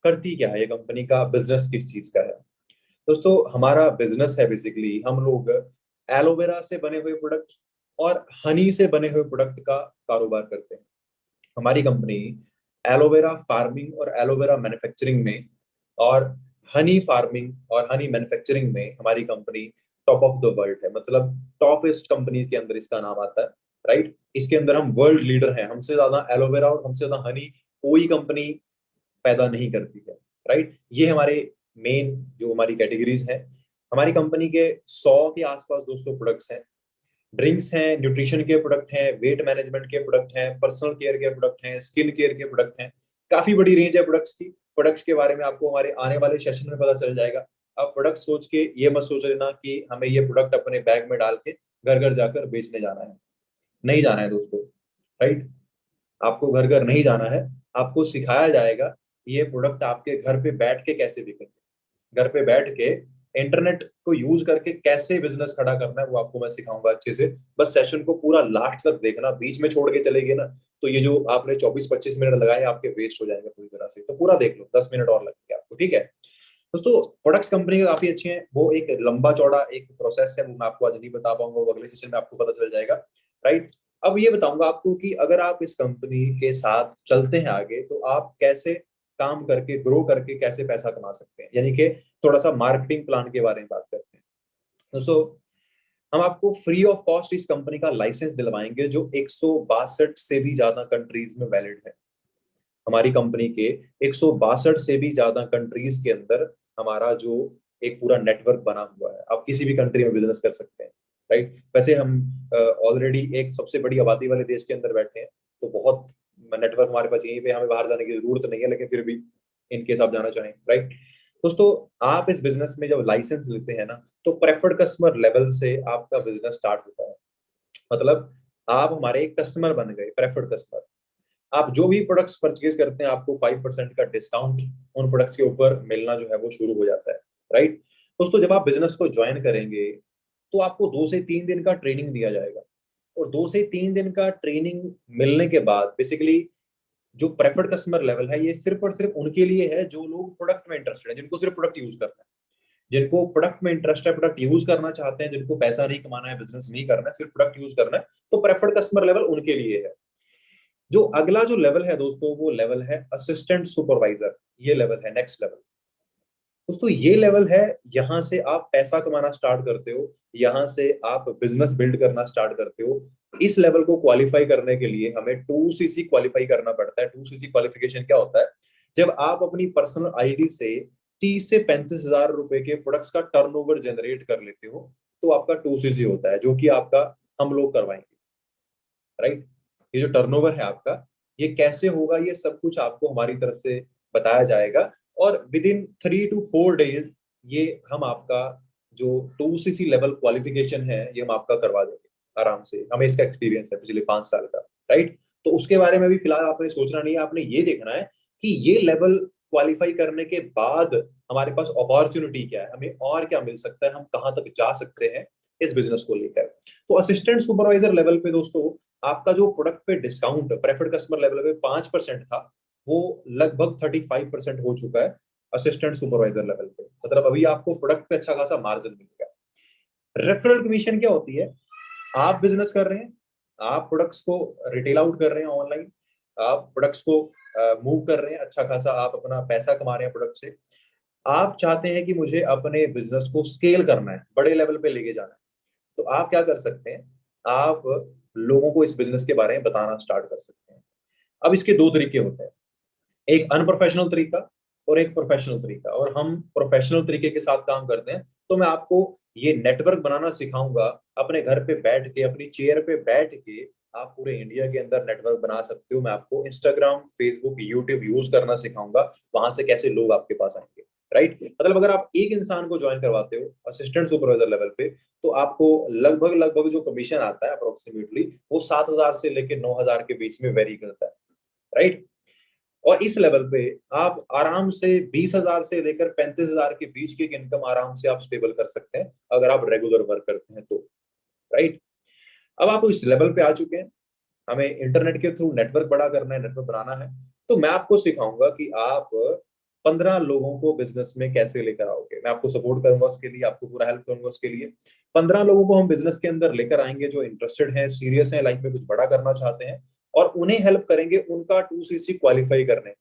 Speaker 1: करती क्या है, ये कंपनी का बिजनेस किस चीज का है दोस्तों? हमारा बिजनेस है बेसिकली, हम लोग एलोवेरा से बने हुए प्रोडक्ट और हनी से बने हुए प्रोडक्ट का कारोबार करते हैं। हमारी कंपनी एलोवेरा फार्मिंग और एलोवेरा मैन्युफैक्चरिंग में और हनी फार्मिंग और हनी मैन्युफैक्चरिंग में हमारी company top of the world है, मतलब टॉपेस्ट कंपनी के अंदर इसका नाम आता है, राइट। इसके अंदर हम वर्ल्ड लीडर हैं, हमसे ज्यादा एलोवेरा और हमसे ज्यादा हनी कोई कंपनी पैदा नहीं करती है, राइट। ये हमारे मेन जो हमारी कैटेगरीज हैं। हमारी कंपनी के 100 के आसपास 200 प्रोडक्ट्स हैं। ड्रिंक्स हैं, न्यूट्रिशन के प्रोडक्ट हैं, वेट मैनेजमेंट के प्रोडक्ट हैं, पर्सनल केयर के प्रोडक्ट हैं, स्किन केयर के प्रोडक्ट हैं। काफी बड़ी रेंज है प्रोडक्ट्स की। प्रोडक्ट्स के बारे में आपको हमारे आने वाले सेशन में पता चल जाएगा। आप प्रोडक्ट सोच के ये मत सोच लेना कि हमें ये प्रोडक्ट अपने बैग में डाल के घर घर जाकर बेचने जाना है। नहीं जाना है दोस्तों, राइट। आपको घर घर नहीं जाना है, आपको सिखाया जाएगा ये प्रोडक्ट आपके घर पे बैठ के कैसे बिकेंगे। घर पे बैठ के इंटरनेट को यूज करके कैसे बिजनेस खड़ा करना है वो आपको मैं सिखाऊंगा अच्छे से। बस सेशन को पूरा लास्ट तक देखना, बीच में छोड़ के चलेंगे ना तो ये जो आपने 24-25 मिनट लगाए आपके वेस्ट हो जाएंगे पूरी तरह से। तो पूरा देख लो, 10 मिनट और लगेंगे आपको, ठीक है दोस्तों। प्रोडक्ट्स कंपनी के काफी अच्छे हैं, वो एक लंबा चौड़ा एक प्रोसेस है, वो मैं आपको आज नहीं बता पाऊंगा, वो अगले सेशन में आपको पता चल जाएगा, राइट। अब ये बताऊंगा आपको कि अगर आप इस कंपनी के साथ चलते हैं आगे तो आप कैसे काम करके ग्रो करके कैसे पैसा कमा सकते हैं, यानी कि थोड़ा सा मार्केटिंग प्लान के बारे में बात करते हैं दोस्तों। हम आपको फ्री ऑफ कॉस्ट इस कंपनी का लाइसेंस दिलवाएंगे जो 162 से भी ज्यादा कंट्रीज में वैलिड है। हमारी कंपनी के 162 से भी ज्यादा कंट्रीज के अंदर हमारा जो एक पूरा नेटवर्क बना हुआ है, आप किसी भी कंट्री में बिजनेस कर सकते हैं, राइट। वैसे हम ऑलरेडी एक सबसे बड़ी आबादी वाले देश के अंदर बैठे हैं, तो बहुत नेटवर्क हमारे पास यहीं पे, हमें बाहर जाने की जरूरत नहीं है, लेकिन फिर भी इन केस आप जाना चाहें, राइट। दोस्तों, आप इस बिजनेस में जब लाइसेंस लेते हैं ना तो प्रेफर्ड कस्टमर लेवल से आपका बिजनेस स्टार्ट होता है। मतलब आप हमारे एक कस्टमर बन गए, प्रेफर्ड कस्टमर। आप जो भी प्रोडक्ट्स परचेज करते हैं आपको 5% का डिस्काउंट उन प्रोडक्ट्स के ऊपर मिलना जो है वो शुरू हो जाता है, राइट। दोस्तों, जब आप बिजनेस को ज्वाइन करेंगे तो आपको 2 से 3 दिन का ट्रेनिंग दिया जाएगा। और 2 से 3 दिन का ट्रेनिंग मिलने के बाद बेसिकली जो प्रेफर्ड कस्टमर लेवल है ये सिर्फ और सिर्फ उनके लिए है जो लोग प्रोडक्ट में इंटरेस्टेड है, जिनको सिर्फ प्रोडक्ट यूज करना है, जिनको प्रोडक्ट में इंटरेस्ट है, प्रोडक्ट यूज करना चाहते हैं, जिनको पैसा नहीं कमाना है, बिजनेस नहीं करना है, सिर्फ प्रोडक्ट यूज करना है, तो प्रेफर्ड कस्टमर लेवल उनके लिए है। जो अगला जो लेवल है दोस्तों वो लेवल है असिस्टेंट सुपरवाइजर। ये लेवल है नेक्स्ट लेवल दोस्तों। ये लेवल है, यहाँ से आप पैसा कमाना स्टार्ट करते हो, यहाँ से आप बिजनेस बिल्ड करना स्टार्ट करते हो। इस लेवल को क्वालिफाई करने के लिए हमें 2cc क्वालिफाई करना पड़ता है। 2cc क्वालिफिकेशन क्या होता है? जब आप अपनी पर्सनल आईडी से 30 से 35 हजार रुपए के प्रोडक्ट्स का टर्नओवर जनरेट कर लेते हो तो आपका 2cc होता है, जो कि आपका हम लोग करवाएंगे, राइट। ये जो टर्नओवर है आपका, ये कैसे होगा, ये सब कुछ आपको हमारी तरफ से बताया जाएगा और विद इन 3 to 4 डेज ये हम आपका जो 2cc लेवल क्वालिफिकेशन है ये हम आपका करवा देंगे आराम से। हमें इसका एक्सपीरियंस है पिछले 5 साल का, राइट। तो उसके बारे में भी फिलहाल आपने सोचना नहीं है, आपने ये देखना है कि ये लेवल क्वालिफाई करने के बाद हमारे पास अपॉर्चुनिटी क्या है, हमें और क्या मिल सकता है, हम कहाँ तक जा सकते हैं इस बिजनेस को लेकर। तो असिस्टेंट सुपरवाइजर लेवल पे दोस्तों आपका जो प्रोडक्ट पे डिस्काउंट प्रेफर्ड कस्टमर लेवल पे 5% था वो लगभग 35% हो चुका है असिस्टेंट सुपरवाइजर लेवल पे। मतलब अभी आपको प्रोडक्ट पे अच्छा खासा मार्जिन मिलेगा। रेफरल कमीशन क्या होती है? आप बिजनेस कर रहे हैं, आप प्रोडक्ट्स को रिटेल आउट कर रहे हैं ऑनलाइन, आप प्रोडक्ट्स को मूव कर रहे हैं, अच्छा खासा आप अपना पैसा कमा रहे हैं प्रोडक्ट से। आप चाहते हैं कि मुझे अपने बिजनेस को स्केल करना है, बड़े लेवल पे लेके जाना है, तो आप क्या कर सकते हैं? आप लोगों को इस बिजनेस के बारे में बताना स्टार्ट कर सकते हैं। अब इसके दो तरीके होते हैं, एक अनप्रोफेशनल तरीका और एक प्रोफेशनल तरीका। और हम प्रोफेशनल तरीके के साथ काम करते हैं, तो मैं आपको ये नेटवर्क बनाना सिखाऊंगा। अपने घर पे बैठ के, अपनी चेयर पे बैठ के आप पूरे इंडिया के अंदर नेटवर्क बना सकते हो। मैं आपको इंस्टाग्राम, फेसबुक, यूट्यूब यूज करना सिखाऊंगा, वहां से कैसे लोग आपके पास आएंगे, राइट। मतलब अगर आप एक इंसान को ज्वाइन करवाते हो असिस्टेंट सुपरवाइजर लेवल पे, तो आपको लगभग लगभग जो कमीशन आता है अप्रोक्सीमेटली वो 7,000 से लेकर 9,000 के बीच में वेरी करता है, राइट। और इस लेवल पे आप आराम से 20,000 से लेकर 35,000 के बीच की इनकम आराम से आप स्टेबल कर सकते हैं अगर आप रेगुलर वर्क करते हैं तो, राइट। अब आप इस लेवल पे आ चुके हैं, हमें इंटरनेट के थ्रू नेटवर्क बड़ा करना है, नेटवर्क बनाना है। तो मैं आपको सिखाऊंगा कि आप 15 लोगों को बिजनेस में कैसे लेकर आओगे। मैं आपको सपोर्ट करूंगा उसके लिए, आपको पूरा हेल्प करूंगा उसके लिए। 15 लोगों को हम बिजनेस के अंदर लेकर आएंगे जो इंटरेस्टेड हैं, सीरियस हैं, लाइफ में कुछ बड़ा करना चाहते हैं, और उन्हें हेल्प करेंगे उनका 2cc क्वालिफाई करने में।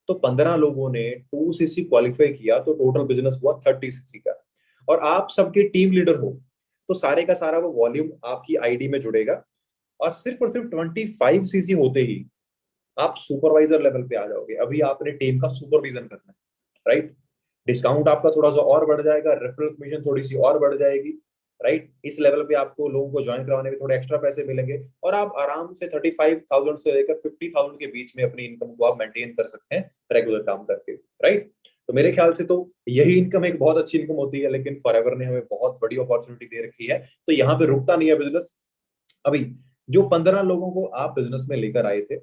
Speaker 1: तो 15 लोगों ने 2cc क्वालिफाई किया तो टोटल बिजनेस हुआ 30cc का। और आप सबके टीम लीडर हो तो सारे का सारा वो वॉल्यूम आपकी आईडी में जुड़ेगा, और सिर्फ 25cc होते ही आप सुपरवाइजर लेवल पे आ जाओगे। अभी आपने टीम का सुपरविजन करना है, राइट। डिस्काउंट आपका थोड़ा सा और बढ़ जाएगा, रेफरल कमीशन थोड़ी सी और बढ़ जाएगी, राइट। इस लेवल पे आपको लोगों को ज्वाइन करवाने में थोड़े एक्स्ट्रा पैसे मिलेंगे, और आप आराम से 35,000 से लेकर 50,000 के बीच में अपनी इनकम को आप मेंटेन कर सकते हैं रेगुलर काम करके, राइट। तो मेरे ख्याल से तो यही इनकम एक बहुत अच्छी इनकम होती है, लेकिन फॉरएवर ने हमें बहुत बड़ी अपॉर्चुनिटी दे रखी है, तो यहाँ पे रुकता नहीं है बिजनेस। अभी जो 15 लोगों को आप बिजनेस में लेकर आए थे,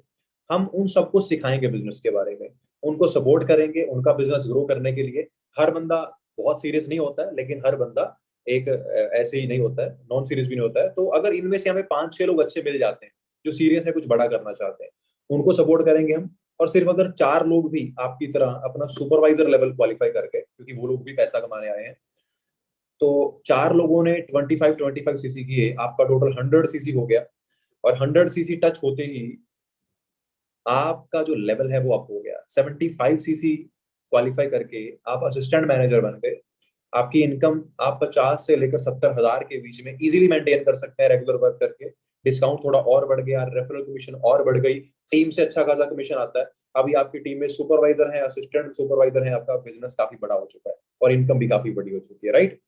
Speaker 1: हम उन सबको सिखाएंगे बिजनेस के बारे में, उनको सपोर्ट करेंगे उनका बिजनेस ग्रो करने के लिए। हर बंदा बहुत सीरियस नहीं होता है, लेकिन हर बंदा एक ऐसे ही नहीं होता है, नॉन सीरियस भी नहीं होता है। तो अगर इनमें से हमें 5-6 लोग अच्छे मिल जाते हैं जो सीरियस है, कुछ बड़ा करना चाहते हैं, उनको सपोर्ट करेंगे हम। और सिर्फ अगर 4 लोग भी आपकी तरह अपना सुपरवाइजर लेवल क्वालिफाई करके, क्योंकि वो लोग भी पैसा कमाने आए हैं, तो 4 लोगों ने 25-25cc किए, आपका टोटल 100cc हो गया। और 100cc टच होते ही आपका जो लेवल है वो अप हो गया। 75cc क्वालिफाई करके आप असिस्टेंट मैनेजर बन गए। आपकी इनकम आप 50 से लेकर 70,000 के बीच में इजीली मेंटेन कर सकते हैं रेगुलर वर्क करके। डिस्काउंट थोड़ा और बढ़ गया, रेफरल कमीशन और बढ़ गई, टीम से अच्छा खासा कमीशन आता है। अभी आपकी टीम में सुपरवाइजर है, असिस्टेंट सुपरवाइजर है, आपका बिजनेस काफी बड़ा हो चुका है और इनकम भी काफी बड़ी हो चुकी है, राइट।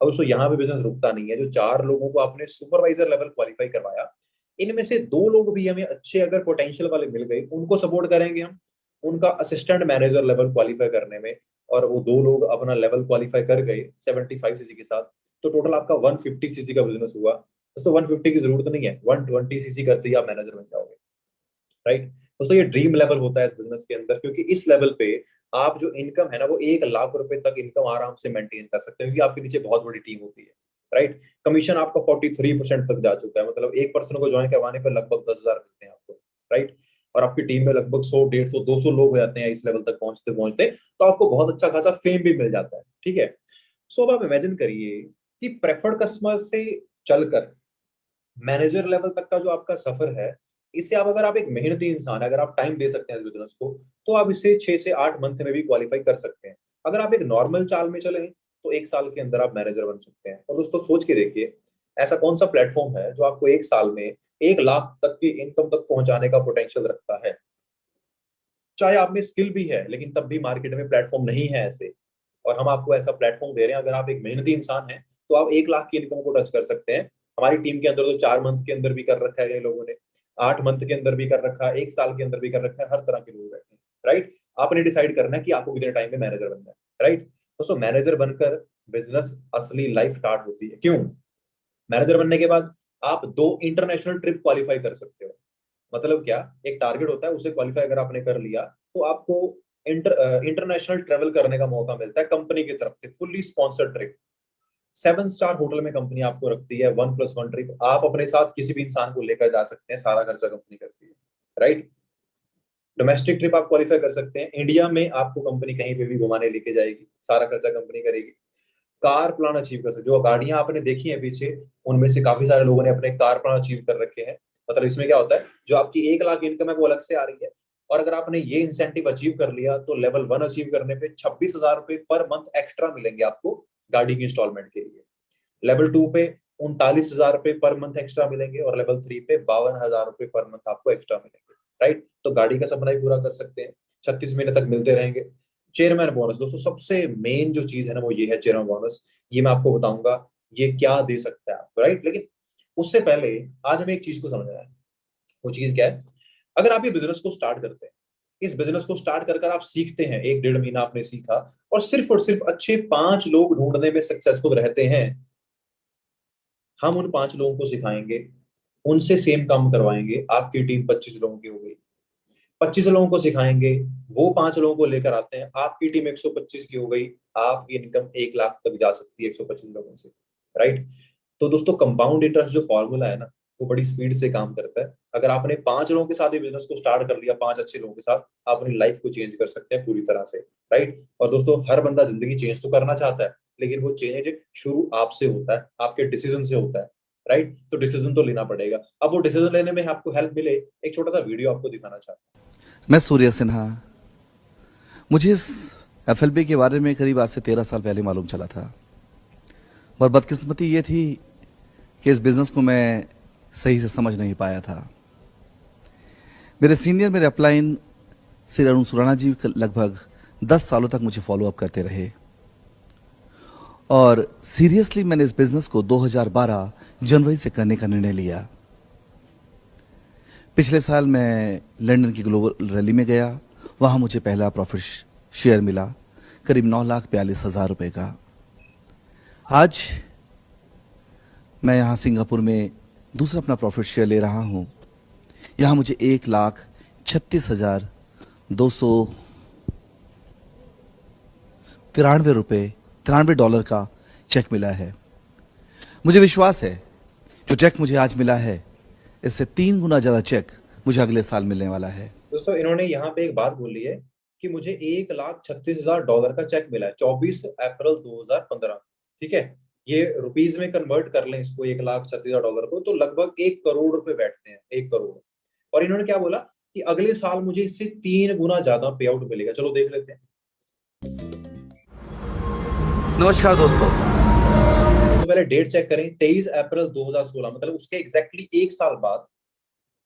Speaker 1: अब उसको यहाँ पे बिजनेस रुकता नहीं है। जो 4 लोगों को आपने सुपरवाइजर लेवल क्वालिफाई करवाया, इनमें से 2 लोग भी हमें अच्छे अगर पोटेंशियल वाले मिल गए, उनको सपोर्ट करेंगे हम उनका असिस्टेंट मैनेजर लेवल क्वालिफाई करने में। और वो 2 लोग अपना लेवल क्वालिफाई कर गए 75cc के साथ, तो टोटल आपका 150cc का बिजनेस हुआ। दोस्तों 150 की जरूरत नहीं है, 120cc करते ही आप मैनेजर बन जाओगे, राइट। दोस्तों ये ड्रीम लेवल होता है इस बिजनेस के अंदर, क्योंकि इस लेवल पे आप जो इनकम है ना वो 1 लाख रुपए तक इनकम आराम से मेंटेन कर सकते हैं, क्योंकि आपके नीचे बहुत बड़ी टीम होती है, राइट। कमीशन आपका 43% तक जा चुका है, मतलब एक पर्सन को ज्वाइन करवाने पर लगभग 10,000 मिलते हैं आपको, राइट। और आपकी टीम में लगभग 100, 150, 200 लोग हो जाते हैं इस लेवल तक पहुंचते पहुंचते, तो आपको बहुत अच्छा खासा फेम भी मिल जाता है, ठीक है। सो अब आप इमेजिन करिए कि प्रेफर्ड कस्टमर से चलकर मैनेजर लेवल तक का जो आपका सफर है, इसे आप, अगर आप एक मेहनती इंसान है, अगर आप टाइम दे सकते हैं इस बिजनेस को, तो आप इसे 6 से 8 मंथ में भी क्वालिफाई कर सकते हैं। अगर आप एक नॉर्मल चाल में चले तो 1 साल के अंदर आप मैनेजर बन सकते हैं। और दोस्तों सोच के देखिए, ऐसा कौन सा प्लेटफॉर्म है जो आपको 1 साल में 1 लाख तक की इनकम तक पहुंचाने का पोटेंशियल रखता है। चाहे आप में स्किल भी है, लेकिन तब भी मार्केट में प्लेटफॉर्म नहीं है ऐसे, और हम आपको ऐसा प्लेटफॉर्म दे रहे हैं। अगर आप एक मेहनती इंसान हैं तो आप 1 लाख की इनकम को टच कर सकते हैं। हमारी टीम के अंदर तो 4 मंथ के अंदर भी कर रखा है, ये लोगों ने 8 मंथ के अंदर भी कर रखा है, 1 साल के अंदर भी कर रखा है, हर तरह के लोग बैठे हैं, राइट। आपने डिसाइड करना है कि आपको कितने टाइम में मैनेजर बनना है, राइट। दोस्तों मैनेजर बनकर बिजनेस असली लाइफ स्टार्ट होती है। क्यों? मैनेजर बनने के बाद आप 2 इंटरनेशनल ट्रिप क्वालिफाई कर सकते हो। मतलब क्या, एक टारगेट होता है, उसे क्वालिफाई अगर आपने कर लिया तो आपको इंटरनेशनल ट्रेवल करने का मौका मिलता है कंपनी की तरफ से, fully sponsored trip. 7 star hotel में कंपनी आपको रखती है, 1+1 ट्रिप, आप अपने साथ किसी भी इंसान को लेकर जा सकते हैं, सारा खर्चा कंपनी करती है, राइट। डोमेस्टिक ट्रिप आप क्वालिफाई कर सकते हैं, इंडिया में आपको कंपनी कहीं पे भी घुमाने लेके जाएगी, सारा खर्चा कंपनी करेगी। कार प्लान अचीव कर सकते, जो गाड़ियां आपने देखी है पीछे, उनमें से काफी सारे लोगों ने अपने कार प्लान अचीव कर रखे हैं। मतलब इसमें क्या होता है, जो आपकी 1 लाख इनकम है वो अलग से आ रही है, और अगर आपने ये इंसेंटिव अचीव कर लिया तो लेवल 1 अचीव करने पे 26,000 रुपए पर मंथ एक्स्ट्रा मिलेंगे आपको गाड़ी की इंस्टॉलमेंट के लिए। लेवल 2 पे 39,000 रुपए पर मंथ एक्स्ट्रा मिलेंगे, और लेवल 3 पे 52,000 रुपए पर मंथ आपको एक्स्ट्रा मिलेंगे, राइट। तो गाड़ी का सपना भी पूरा कर सकते हैं, 36 महीने तक मिलते रहेंगे। चेयरमैन बोनस, दोस्तों सबसे मेन जो चीज है ना वो ये है चेयरमैन बोनस। ये मैं आपको बताऊंगा ये क्या दे सकता है आपको, राइट। लेकिन उससे पहले आज हमें एक चीज को समझना है। वो चीज क्या है? अगर आप ये बिजनेस को स्टार्ट करते हैं, इस बिजनेस को स्टार्ट कर कर आप सीखते हैं, 1 डेढ़ महीना आपने सीखा, और सिर्फ अच्छे 5 लोग ढूंढने में सक्सेसफुल रहते हैं। हम उन 5 लोगों को सिखाएंगे, उनसे सेम काम करवाएंगे, आपकी टीम 25 लोगों की हो गई। 25 लोगों को सिखाएंगे, वो 5 लोगों को लेकर आते हैं, आपकी टीम 125 की हो गई। आपकी इनकम 1 लाख तक जा सकती है 125 लोगों से, राइट। तो दोस्तों कंपाउंड इंटरेस्ट जो फॉर्मूला है ना, वो बड़ी स्पीड से काम करता है। अगर आपने 5 लोगों के साथ ही बिजनेस को स्टार्ट कर लिया, 5 अच्छे लोगों के साथ, आप अपनी लाइफ को चेंज कर सकते हैं पूरी तरह से, राइट। और दोस्तों हर बंदा जिंदगी चेंज तो करना चाहता है, लेकिन वो चेंज शुरू आपसे होता है, आपके डिसीजन से होता है, राइट। तो डिसीजन तो लेना पड़ेगा। अब वो डिसीजन लेने में आपको हेल्प मिले, एक छोटा सा वीडियो आपको दिखाना चाहता हूँ।
Speaker 2: मैं सूर्य सिन्हा। मुझे इस एफएलबी के बारे में करीब आज से 13 साल पहले मालूम चला था, और बदकिस्मती ये थी कि इस बिज़नेस को मैं सही से समझ नहीं पाया था। मेरे सीनियर, मेरे अपलाइन श्री अरुण सुराणा जी लगभग 10 सालों तक मुझे फॉलो अप करते रहे, और सीरियसली मैंने इस बिज़नेस को 2012 जनवरी से करने का निर्णय लिया। पिछले साल मैं लंदन की ग्लोबल रैली में गया, वहाँ मुझे पहला प्रॉफिट शेयर मिला, करीब 9,42,000 रुपये का। आज मैं यहाँ सिंगापुर में दूसरा अपना प्रॉफिट शेयर ले रहा हूँ। यहाँ मुझे 1,36,293 रुपये 93 डॉलर का चेक मिला है। मुझे विश्वास है जो चेक मुझे आज मिला है, इससे 3 गुना ज़्यादा चेक मुझे अगले साल मिलने वाला है।
Speaker 1: दोस्तों इन्होंने यहाँ पे एक बात बोली है कि मुझे $1,36,000 का चेक मिला है 24 अप्रैल 2015, ठीक है। ये रुपीज में कन्वर्ट कर लें इसको, $1,36,000 को, तो लगभग 1 करोड़ रुपए बैठते हैं, 1 करोड़। और इन्होंने क्या बोला कि अगले साल मुझे इससे 3 गुना ज्यादा पे आउट मिलेगा। चलो देख लेते हैं।
Speaker 2: नमस्कार दोस्तों।
Speaker 1: तो पहले डेट चेक करें, 23 अप्रैल 2016, मतलब उसके एग्जैक्टली 1 साल बाद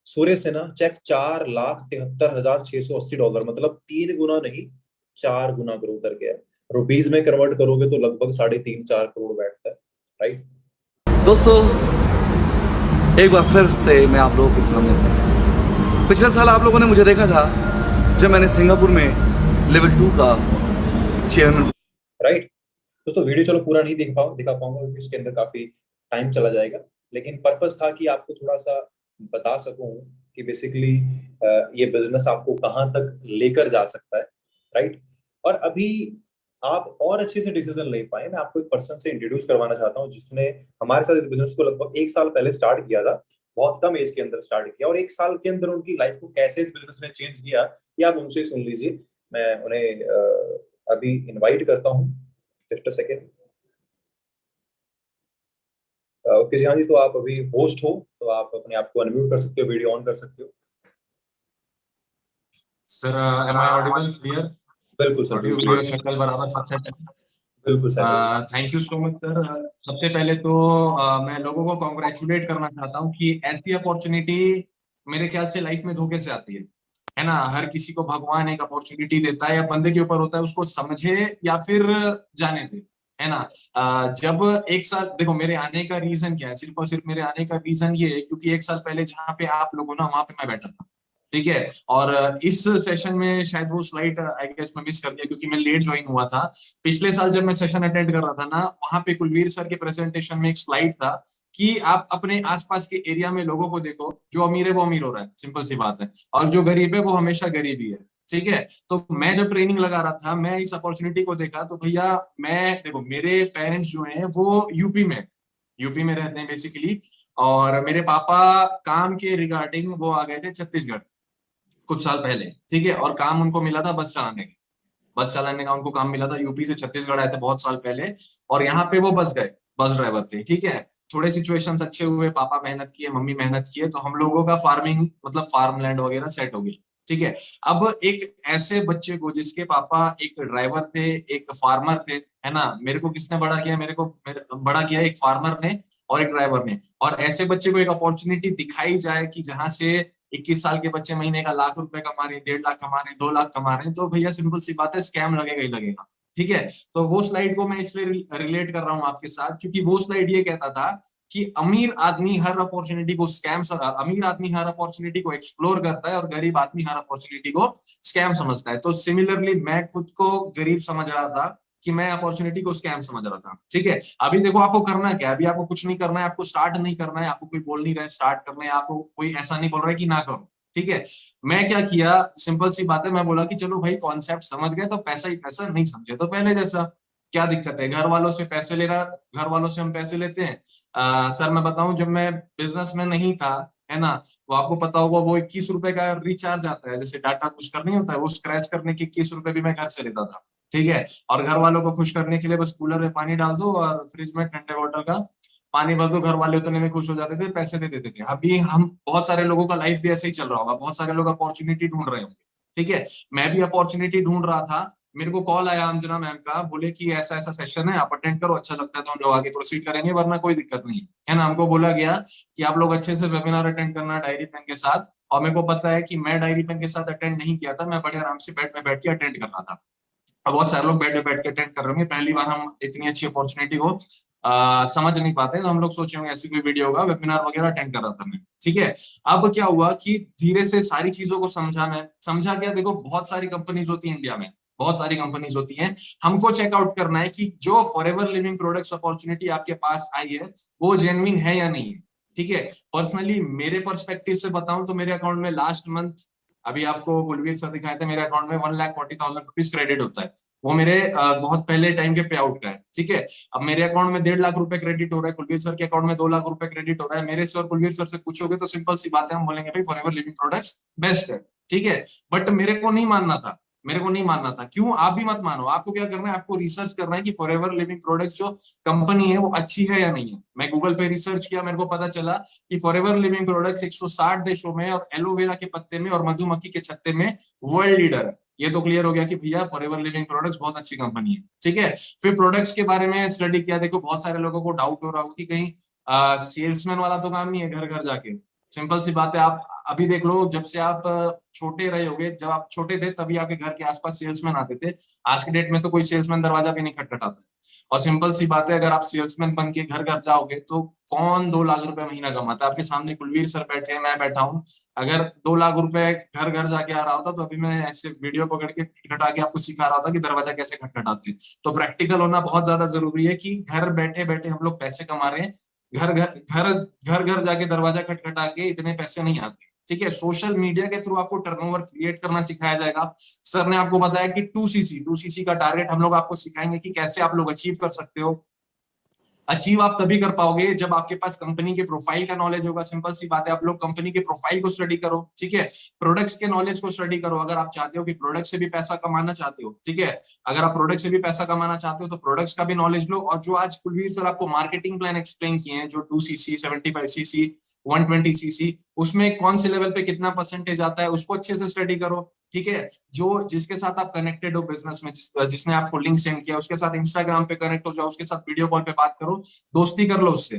Speaker 1: सूर्य सेना चेक $4,73,680, मतलब 3 गुना नहीं, 4 गुना ग्रो कर गया। रुपीज में कन्वर्ट करोगे तो लगभग 3.5 4 करोड़ बैठता है, राइट।
Speaker 2: दोस्तों एक बार फिर से मैं आप लोगों के सामने हूं। पिछले साल आप लोगों ने मुझे देखा था जब मैंने सिंगापुर में लेवल 2 का चेयरमैन,
Speaker 1: राइट। दोस्तों वीडियो चलो पूरा नहीं दिखा पाऊंगा क्योंकि इसके अंदर काफी टाइम चला जाएगा, लेकिन पर्पस था कि आपको थोड़ा सा बता सकूं कि बेसिकली ये बिजनेस आपको कहां तक लेकर जा सकता है, राइट। और अभी आप और अच्छे से डिसीजन ले पाए, मैं आपको एक पर्सन से इंट्रोड्यूस करवाना चाहता हूँ जिसने हमारे साथ इस बिजनेस को लगभग 1 साल पहले स्टार्ट किया था, बहुत कम एज के अंदर स्टार्ट किया, और 1 साल के अंदर उनकी लाइफ को कैसे इस बिजनेस ने चेंज किया, ये आप उनसे सुन लीजिए। मैं उन्हें अभी इनवाइट करता हूँ, जस्ट अ सेकेंड। ओके जी, हाँ जी, तो आप अभी होस्ट हो, तो आप अपने आप को अनम्यूट कर सकते हो, वीडियो ऑन कर सकते हो।
Speaker 3: Sir am I audible clear?
Speaker 1: बिल्कुल सर,
Speaker 3: ऑडियो
Speaker 1: बिल्कुल
Speaker 3: वीडियो शक्ल बराबर सब सेट है?
Speaker 1: बिल्कुल sir.
Speaker 3: Thank you so much sir. सबसे पहले तो मैं लोगों को कॉन्ग्रेचुलेट करना चाहता हूँ कि ऐसी अपॉर्चुनिटी मेरे ख्याल से लाइफ में धोखे से आती है ना। हर किसी को भगवान एक अपॉर्चुनिटी देता है, या बंदे के ऊपर होता है उसको समझे या फिर जाने दे, है ना। जब 1 साल, देखो मेरे आने का रीजन क्या है, सिर्फ और सिर्फ मेरे आने का रीजन ये है क्योंकि 1 साल पहले जहाँ पे आप लोगों ना, वहां पे मैं बैठा था, ठीक है। और इस सेशन में शायद वो स्लाइड आई गेस मैं मिस कर दिया क्योंकि मैं लेट ज्वाइन हुआ था। पिछले साल जब मैं सेशन अटेंड कर रहा था ना, वहां पे कुलवीर सर के प्रेजेंटेशन में एक स्लाइड था कि आप अपने आसपास के एरिया में लोगों को देखो, जो अमीर है वो अमीर हो रहा है, सिंपल सी बात है, और जो गरीब है वो हमेशा गरीब ही है, ठीक है। तो मैं जब ट्रेनिंग लगा रहा था, मैं इस अपॉर्चुनिटी को देखा, तो भैया मैं देखो, मेरे पेरेंट्स जो हैं वो यूपी में रहते हैं बेसिकली, और मेरे पापा काम के रिगार्डिंग वो आ गए थे छत्तीसगढ़ कुछ साल पहले, ठीक है। और काम उनको मिला था बस चलाने का उनको काम मिला था, यूपी से छत्तीसगढ़ आए थे बहुत साल पहले, और यहाँ पे वो बस गए, बस ड्राइवर थे, ठीक है। थोड़े सिचुएशंस अच्छे हुए, पापा मेहनत किए, मम्मी मेहनत किए, तो हम लोगों का फार्मिंग मतलब फार्म लैंड वगैरह सेट हो गई, ठीक है। अब एक ऐसे बच्चे को जिसके पापा एक ड्राइवर थे, एक फार्मर थे, है ना, मेरे को किसने बड़ा किया, बड़ा किया एक फार्मर ने और एक ड्राइवर ने, और ऐसे बच्चे को एक अपॉर्चुनिटी दिखाई जाए कि जहां से 21 साल के बच्चे महीने का लाख रुपए कमा रहे हैं, 1.5 लाख कमा रहे हैं, 2 लाख कमा रहे हैं, तो भैया सिंपल सी बात है, स्कैम लगेगा ही लगेगा, ठीक है। तो वो स्लाइड को मैं इसलिए रिलेट कर रहा हूँ आपके साथ क्योंकि वो स्लाइड ये कहता था कि अमीर आदमी हर अपॉर्चुनिटी को एक्सप्लोर करता है और गरीब आदमी हर अपॉर्चुनिटी को स्कैम समझता है। तो सिमिलरली मैं खुद को गरीब समझ रहा था कि मैं अपॉर्चुनिटी को स्कैम समझ रहा था, ठीक है। अभी देखो आपको करना क्या है, अभी आपको कुछ नहीं करना है, आपको स्टार्ट नहीं करना है, आपको कोई बोल नहीं रहा है स्टार्ट करना है, आपको कोई ऐसा नहीं बोल रहा है कि ना करो, ठीक है। मैं क्या किया, सिंपल सी बात है, मैं बोला कि चलो भाई कॉन्सेप्ट समझ गए तो पैसा ही पैसा, नहीं समझे तो पहले जैसा, क्या दिक्कत है, घर वालों से पैसे लेना, घर वालों से हम पैसे लेते हैं। सर मैं बताऊं, जब मैं बिजनेस में नहीं था, है ना, वो आपको पता होगा, वो 21 रुपए का रिचार्ज आता है, जैसे डाटा बूस्टर नहीं होता है, वो स्क्रैच करने के 21 रुपए भी मैं घर से लेता था, ठीक है। और घर वालों को खुश करने के लिए बस कूलर में पानी डाल दो और फ्रिज में ठंडे वाटर का पानी भर दो, घर वाले उतने में खुश हो जाते थे, पैसे दे देते थे। अभी हम बहुत सारे लोगों का लाइफ भी ऐसे ही चल रहा होगा, बहुत सारे लोग अपॉर्चुनिटी ढूंढ रहे होंगे, ठीक है। मैं भी अपॉर्चुनिटी ढूंढ रहा था, मेरे को कॉल आया अंजना मैम का, बोले कि ऐसा ऐसा सेशन है, आप अटेंड करो, अच्छा लगता है तो हम लोग आगे प्रोसीड करेंगे, वरना कोई दिक्कत नहीं है ना। हमको बोला गया कि आप लोग अच्छे से वेबिनार अटेंड करना डायरी पेन के साथ, और मेरे को पता है कि मैं डायरी पेन के साथ अटेंड नहीं किया था, मैं बड़े आराम से बेड में बैठ के अटेंड कर रहा था। अब बहुत सारे लोग बेड में बैठ के अटेंड कर रहे होंगे, पहली बार हम इतनी अच्छी अपॉर्चुनिटी को समझ नहीं पाते, तो हम लोग सोचे होंगे ऐसी कोई वीडियो होगा, वेबिनार वगैरह अटेंड कर रहा था मैं, ठीक है। अब क्या हुआ कि धीरे से सारी चीजों को समझा, मैं समझा क्या, देखो बहुत सारी कंपनीज होती है इंडिया में, बहुत सारी कंपनीज होती हैं, हमको चेकआउट करना है कि जो फॉरएवर लिविंग प्रोडक्ट्स अपॉर्चुनिटी आपके पास आई है वो जेन्युइन है या नहीं है, ठीक है। पर्सनली मेरे पर्सपेक्टिव से बताऊं तो मेरे अकाउंट में लास्ट मंथ, अभी आपको कुलवीर सर दिखाए थे, मेरे अकाउंट में 1,40,000 रुपीज क्रेडिट होता है, वो मेरे बहुत पहले टाइम के पे आउट का है, ठीक है। अब मेरे अकाउंट में 1.5 लाख रुपए क्रेडिट हो रहा है, कुलवीर सर के अकाउंट में 2 लाख रुपए क्रेडिट हो रहा है। मेरे से और कुलवीर सर से पूछोगे तो सिंपल सी बात है, हम बोलेंगे भाई फॉरएवर लिविंग प्रोडक्ट्स बेस्ट है, ठीक है। बट मेरे को नहीं मानना था, क्यों, आप भी मत मानो। आपको क्या करना है, आपको रिसर्च करना है कि फॉरएवर लिविंग प्रोडक्ट्स जो कंपनी है वो अच्छी है या नहीं है। मैं गूगल पे रिसर्च किया, मेरे को पता चला कि फॉरएवर लिविंग प्रोडक्ट्स 160 देशों में और एलोवेरा के पत्ते में और मधुमक्खी के छत्ते में वर्ल्ड लीडर है। ये तो क्लियर हो गया कि भैया फॉरएवर लिविंग प्रोडक्ट्स बहुत अच्छी कंपनी है, ठीक है। फिर प्रोडक्ट्स के बारे में स्टडी किया, देखो बहुत सारे लोगों को डाउट हो रहा होगा कि कहीं सेल्समैन वाला तो काम नहीं है घर घर जाके, सिंपल सी बात है। आप अभी देख लो, जब से आप छोटे रहे होगे, जब आप छोटे थे तभी आपके घर के आसपास सेल्समैन आते थे, आज के डेट में तो कोई सेल्समैन दरवाजा भी नहीं खटखटाता। और सिंपल सी बात है, अगर आप सेल्समैन बन के घर घर जाओगे तो कौन 2 लाख रुपए महीना कमाता है। आपके सामने कुलवीर सर बैठे हैं, मैं बैठा हूँ, अगर 2 लाख रुपए घर घर जाके आ रहा होता तो अभी मैं ऐसे वीडियो पकड़ के खटखटा के आपको सिखा रहा होता कि दरवाजा कैसे खटखटाते हैं। तो प्रैक्टिकल होना बहुत ज्यादा जरूरी है कि घर बैठे बैठे हम लोग पैसे कमा रहे हैं, घर घर घर घर घर जाके दरवाजा खटखटा के इतने पैसे नहीं आते, ठीक है, सोशल मीडिया के थ्रू आपको टर्नओवर क्रिएट करना सिखाया जाएगा। सर ने आपको बताया कि 2cc का टारगेट हम लोग आपको सिखाएंगे कि कैसे आप लोग अचीव कर सकते हो। अचीव आप तभी कर पाओगे जब आपके पास कंपनी के प्रोफाइल का नॉलेज होगा। सिंपल सी बात है, आप लोग कंपनी के प्रोफाइल को स्टडी करो, ठीक है, प्रोडक्ट्स के नॉलेज को स्टडी करो। अगर आप चाहते हो कि प्रोडक्ट से भी पैसा कमाना चाहते हो, ठीक है, अगर आप प्रोडक्ट से भी पैसा कमाना चाहते हो तो प्रोडक्ट्स का भी नॉलेज लो। और जो आज कुलवीर सर आपको मार्केटिंग प्लान एक्सप्लेन किए हैं, जो 2cc 75cc 120cc, उसमें कौन से लेवल पे कितना परसेंटेज आता है उसको अच्छे से स्टडी करो, ठीक है। जो जिसके साथ आप कनेक्टेड हो बिजनेस में, जिसने आपको लिंक सेंड किया, उसके साथ इंस्टाग्राम पे कनेक्ट हो जाओ, उसके साथ वीडियो कॉल पे बात करो, दोस्ती कर लो उससे,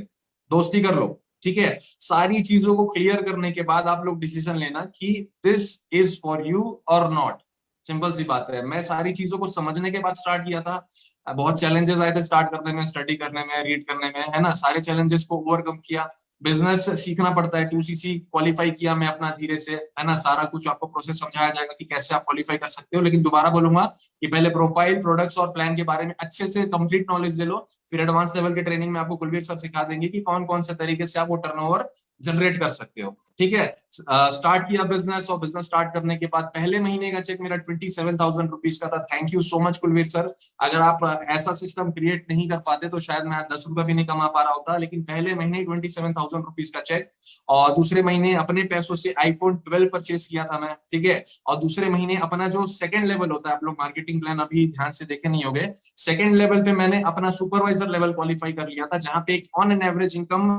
Speaker 3: दोस्ती कर लो, ठीक है। सारी चीजों को क्लियर करने के बाद आप लोग डिसीजन लेना कि दिस इज फॉर यू और नॉट। सिंपल सी बात है। मैं सारी चीजों को समझने के बाद स्टार्ट किया था। बहुत चैलेंजेस आए थे स्टार्ट करने में, स्टडी करने में, रीड करने में, है ना। सारे चैलेंजेस को ओवरकम किया। बिजनेस सीखना पड़ता है। 2cc क्वालिफाई किया मैं अपना धीरे से, है ना। सारा कुछ आपको प्रोसेस समझाया जाएगा कि कैसे आप क्वालिफाई कर सकते हो। लेकिन दोबारा बोलूंगा कि पहले प्रोफाइल, प्रोडक्ट्स और प्लान के बारे में अच्छे से कंप्लीट नॉलेज ले लो। फिर एडवांस लेवल के ट्रेनिंग में आपको कुलवीर सर सिखा देंगे कि कौन कौन से तरीके से आप वो टर्नओवर जनरेट कर सकते हो, ठीक है। स्टार्ट किया बिजनेस, और बिजनेस स्टार्ट करने के बाद पहले महीने का चेक मेरा 27,000 रुपीज का था। Thank you so much Kulveer sir. अगर आप ऐसा सिस्टम क्रिएट नहीं कर पाते तो शायद मैं 10 रुपए भी नहीं कमा पा रहा होता। लेकिन पहले महीने 27,000 रुपीज का चेक, और दूसरे महीने अपने पैसों से iPhone 12 परचेस किया था मैं, ठीक है। और दूसरे महीने अपना जो सेकंड लेवल होता है, आप लोग मार्केटिंग प्लान अभी ध्यान से देखे नहीं होगे, सेकंड लेवल पे मैंने अपना सुपरवाइजर लेवल क्वालिफाई कर लिया था, जहां पे एक ऑन एन एवरेज इनकम,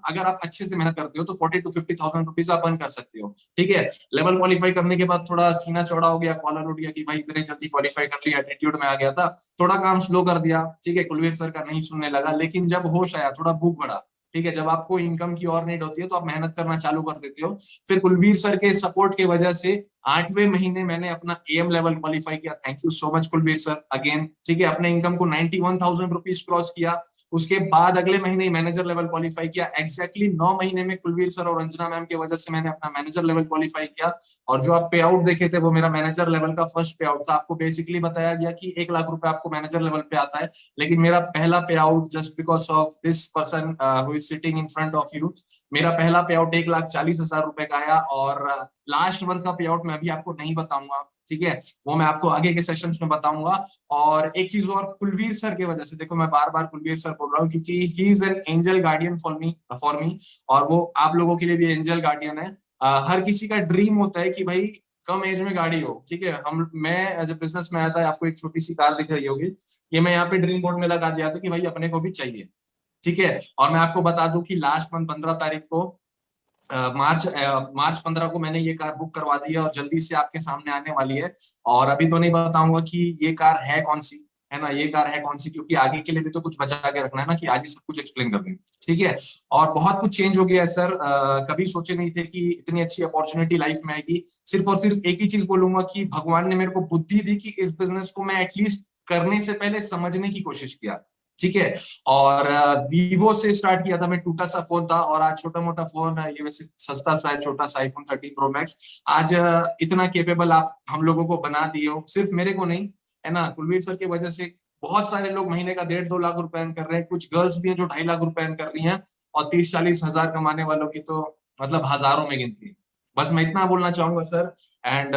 Speaker 3: अगर आप अच्छे से मेहनत करते हो तो 40 to 50,000 रुपीज आप अर्न कर सकते हो, ठीक है। लेवल क्वालिफाई करने के बाद थोड़ा सीना चौड़ा हो गया, कॉलर उठ गया कि भाई इतने जल्दी क्वालिफाई कर लिया, एटीट्यूड में आ गया था, थोड़ा काम स्लो कर दिया, ठीक है। कुलवीर सर का नहीं सुनने लगा। लेकिन जब होश आया, थोड़ा भूख बढ़ा, ठीक है, जब आपको इनकम की और नीड होती है तो आप मेहनत करना चालू कर देते हो। फिर कुलवीर सर के सपोर्ट की वजह से 8वें महीने मैंने अपना AM लेवल क्वालिफाई किया। Thank you so much Kulveer sir again, ठीक है। अपने इनकम को 91,000 रुपीज क्रॉस किया। उसके बाद अगले महीने मैनेजर लेवल क्वालिफाई किया। एग्जैक्टली 9 महीने में कुलवीर सर और अंजना मैम की वजह से मैंने अपना मैनेजर लेवल क्वालिफाई किया। और जो आप पे आउट देखे थे वो मेरा मैनेजर लेवल का फर्स्ट पे आउट था। आपको बेसिकली बताया गया कि 1 लाख रुपए आपको मैनेजर लेवल पे आता है, लेकिन मेरा पहला पे out, just because of this person who is sitting in front of you, मेरा पहला पे आउट 1,40,000 रुपए का आया। और लास्ट मंथ का पे आउट मैं अभी आपको नहीं बताऊंगा, ठीक है, वो मैं आपको आगे के सेशंस में बताऊंगा। और एक चीज और, कुलवीर सर की वजह से, देखो मैं बार बार कुलवीर सर बोल रहा हूँ क्योंकि he is an angel guardian for me, और वो आप लोगों के लिए भी एंजल गार्डियन है। हर किसी का ड्रीम होता है कि भाई कम एज में गाड़ी हो, ठीक है। मैं जब बिजनेस में आया था, आपको एक छोटी सी कार दिख रही होगी, ये मैं यहाँ पे ड्रीम बोर्ड में लगा दिया था कि भाई अपने को भी चाहिए, ठीक है। और मैं आपको बता दूं कि लास्ट मंथ 15 तारीख को, मार्च 15 को मैंने ये कार बुक करवा दी है और जल्दी से आपके सामने आने वाली है। और अभी तो नहीं बताऊंगा कि ये कार है कौन सी, है ना, ये कार है कौन सी, क्योंकि आगे के लिए भी तो कुछ बचा के रखना है ना, कि आज ही सब कुछ एक्सप्लेन कर दें, ठीक है। और बहुत कुछ चेंज हो गया है सर। कभी सोचे नहीं थे कि इतनी अच्छी अपॉर्चुनिटी लाइफ में आएगी। सिर्फ और सिर्फ एक ही चीज बोलूंगा कि भगवान ने मेरे को बुद्धि दी कि इस बिजनेस को मैं एटलीस्ट करने से पहले समझने की कोशिश किया, ठीक है। और वीवो से स्टार्ट किया था मैं, टूटा सा फोन था, और आज छोटा मोटा फोन है, ये वैसे सस्ता सा है, छोटा सा iPhone 13 Pro Max। आज इतना केपेबल आप हम लोगों को बना दिए हो, सिर्फ मेरे को नहीं, है ना, कुलवीर सर की वजह से बहुत सारे लोग महीने का 1.5-2 लाख रुपए अर्न कर रहे हैं। कुछ गर्ल्स भी हैं जो 2.5 लाख रुपए अर्न कर रही हैं, और 30-40 हजार कमाने वालों की तो मतलब हजारों में गिनती है। बस मैं इतना बोलना चाहूंगा सर। एंड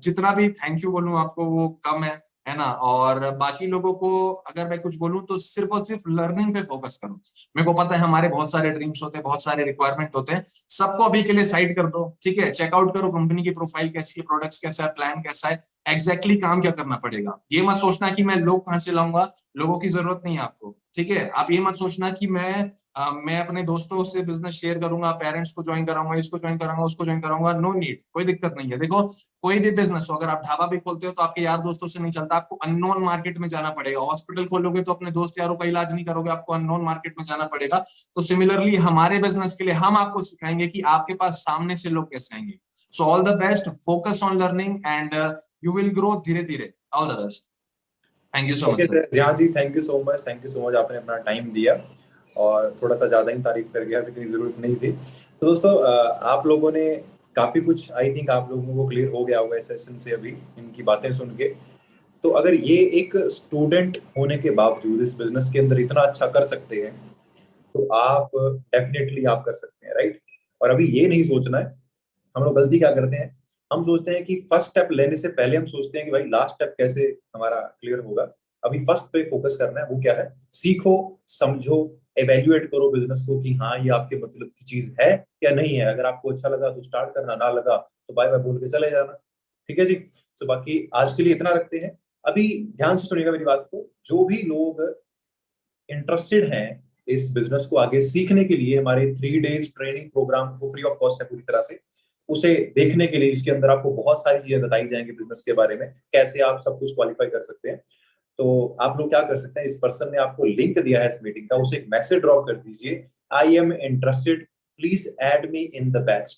Speaker 3: जितना भी थैंक यू बोलूं आपको वो कम है ना। और बाकी लोगों को अगर मैं कुछ बोलूं तो सिर्फ और सिर्फ लर्निंग पे फोकस करो। मेरे को पता है हमारे बहुत सारे ड्रीम्स होते हैं, बहुत सारे रिक्वायरमेंट होते हैं, सबको अभी के लिए साइड कर दो, ठीक है। चेकआउट करो कंपनी की प्रोफाइल कैसी है, प्रोडक्ट्स कैसा है, प्लान कैसा है, एग्जैक्टली काम क्या करना पड़ेगा। ये मत सोचना कि मैं लोग कहाँ से लाऊंगा, लोगों की जरूरत नहीं है आपको, ठीक है। आप ये मत सोचना कि मैं अपने दोस्तों से बिजनेस शेयर करूंगा, पेरेंट्स को ज्वाइन कराऊंगा, इसको ज्वाइन कराऊंगा, उसको ज्वाइन कराऊंगा। नो नीड, कोई दिक्कत नहीं है। देखो कोई भी बिजनेस हो, अगर आप ढाबा भी खोलते हो तो आपके यार दोस्तों से नहीं चलता, आपको अननोन मार्केट में जाना पड़ेगा। हॉस्पिटल खोलोगे तो अपने दोस्त यारों का इलाज नहीं करोगे, आपको अननोन मार्केट में जाना पड़ेगा। तो सिमिलरली हमारे बिजनेस के लिए हम आपको सिखाएंगे कि आपके पास सामने से लोग कैसे आएंगे। So all the best, focus on learning and you will grow धीरे धीरे। All the best. Thank you so much sir.
Speaker 1: Dhyan ji, thank you so much, thank you so much. आपने अपना टाइम दिया और थोड़ा सा ज्यादा ही तारीफ कर गया, इतनी जरूरत नहीं थी। तो दोस्तों आप लोगों ने काफी कुछ, आई थिंक आप लोगों को क्लियर हो गया होगा इस सेशन से अभी इनकी बातें सुन के। तो अगर ये एक स्टूडेंट होने के बावजूद इस बिजनेस के अंदर इतना अच्छा कर सकते हैं तो आप डेफिनेटली आप कर सकते हैं, राइट। और अभी ये नहीं सोचना है हम लोग गलती क्या करते हैं, हम सोचते हैं कि फर्स्ट स्टेप लेने से पहले हम सोचते हैं कि भाई लास्ट स्टेप कैसे हमारा क्लियर होगा। अभी फर्स्ट पे फोकस करना है, वो क्या है, सीखो, समझो, एवेल्युएट करो बिजनेस को कि हाँ ये आपके मतलब की चीज है या नहीं है। अगर आपको अच्छा लगा तो स्टार्ट करना, ना लगा तो बाय बाय बोल के चले जाना। ठीक है जी। सो बाकी आज के लिए इतना रखते हैं। अभी ध्यान से सुनिएगा मेरी बात को, जो भी लोग इंटरेस्टेड हैं इस बिजनेस को आगे सीखने के लिए, हमारे 3 days ट्रेनिंग प्रोग्राम को फ्री ऑफ कॉस्ट है पूरी तरह से, उसे देखने के लिए, जिसके अंदर आपको बहुत सारी चीजें बताई जाएंगी बिजनेस के बारे में, कैसे आप सब कुछ क्वालिफाई कर सकते हैं। तो आप लोग क्या कर सकते हैं, इस पर्सन ने आपको लिंक दिया है इस मीटिंग का, उसे एक मैसेज ड्रॉप कर दीजिए, I am interested, please add me in the batch.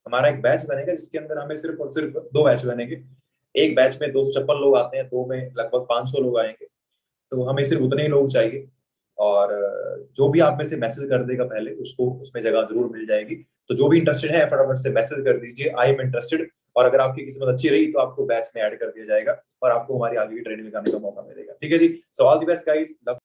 Speaker 1: हमारा एक बैच बनेगा जिसके अंदर हमें सिर्फ और सिर्फ 2 बैच बनेंगे। एक बैच में 256 लोग आते हैं, 2 में लगभग 500 लोग आएंगे, तो हमें सिर्फ उतने ही लोग चाहिए। और जो भी आप में से मैसेज कर देगा पहले, उसको उसमें जगह जरूर मिल जाएगी। तो जो भी इंटरेस्टेड है फटाफट से मैसेज कर दीजिए, आई एम इंटरेस्टेड, और अगर आपकी किस्मत अच्छी रही तो आपको बैच में ऐड कर दिया जाएगा और आपको हमारी आगे की ट्रेनिंग में आने का मौका मिलेगा। ठीक है जी। So all the best guys.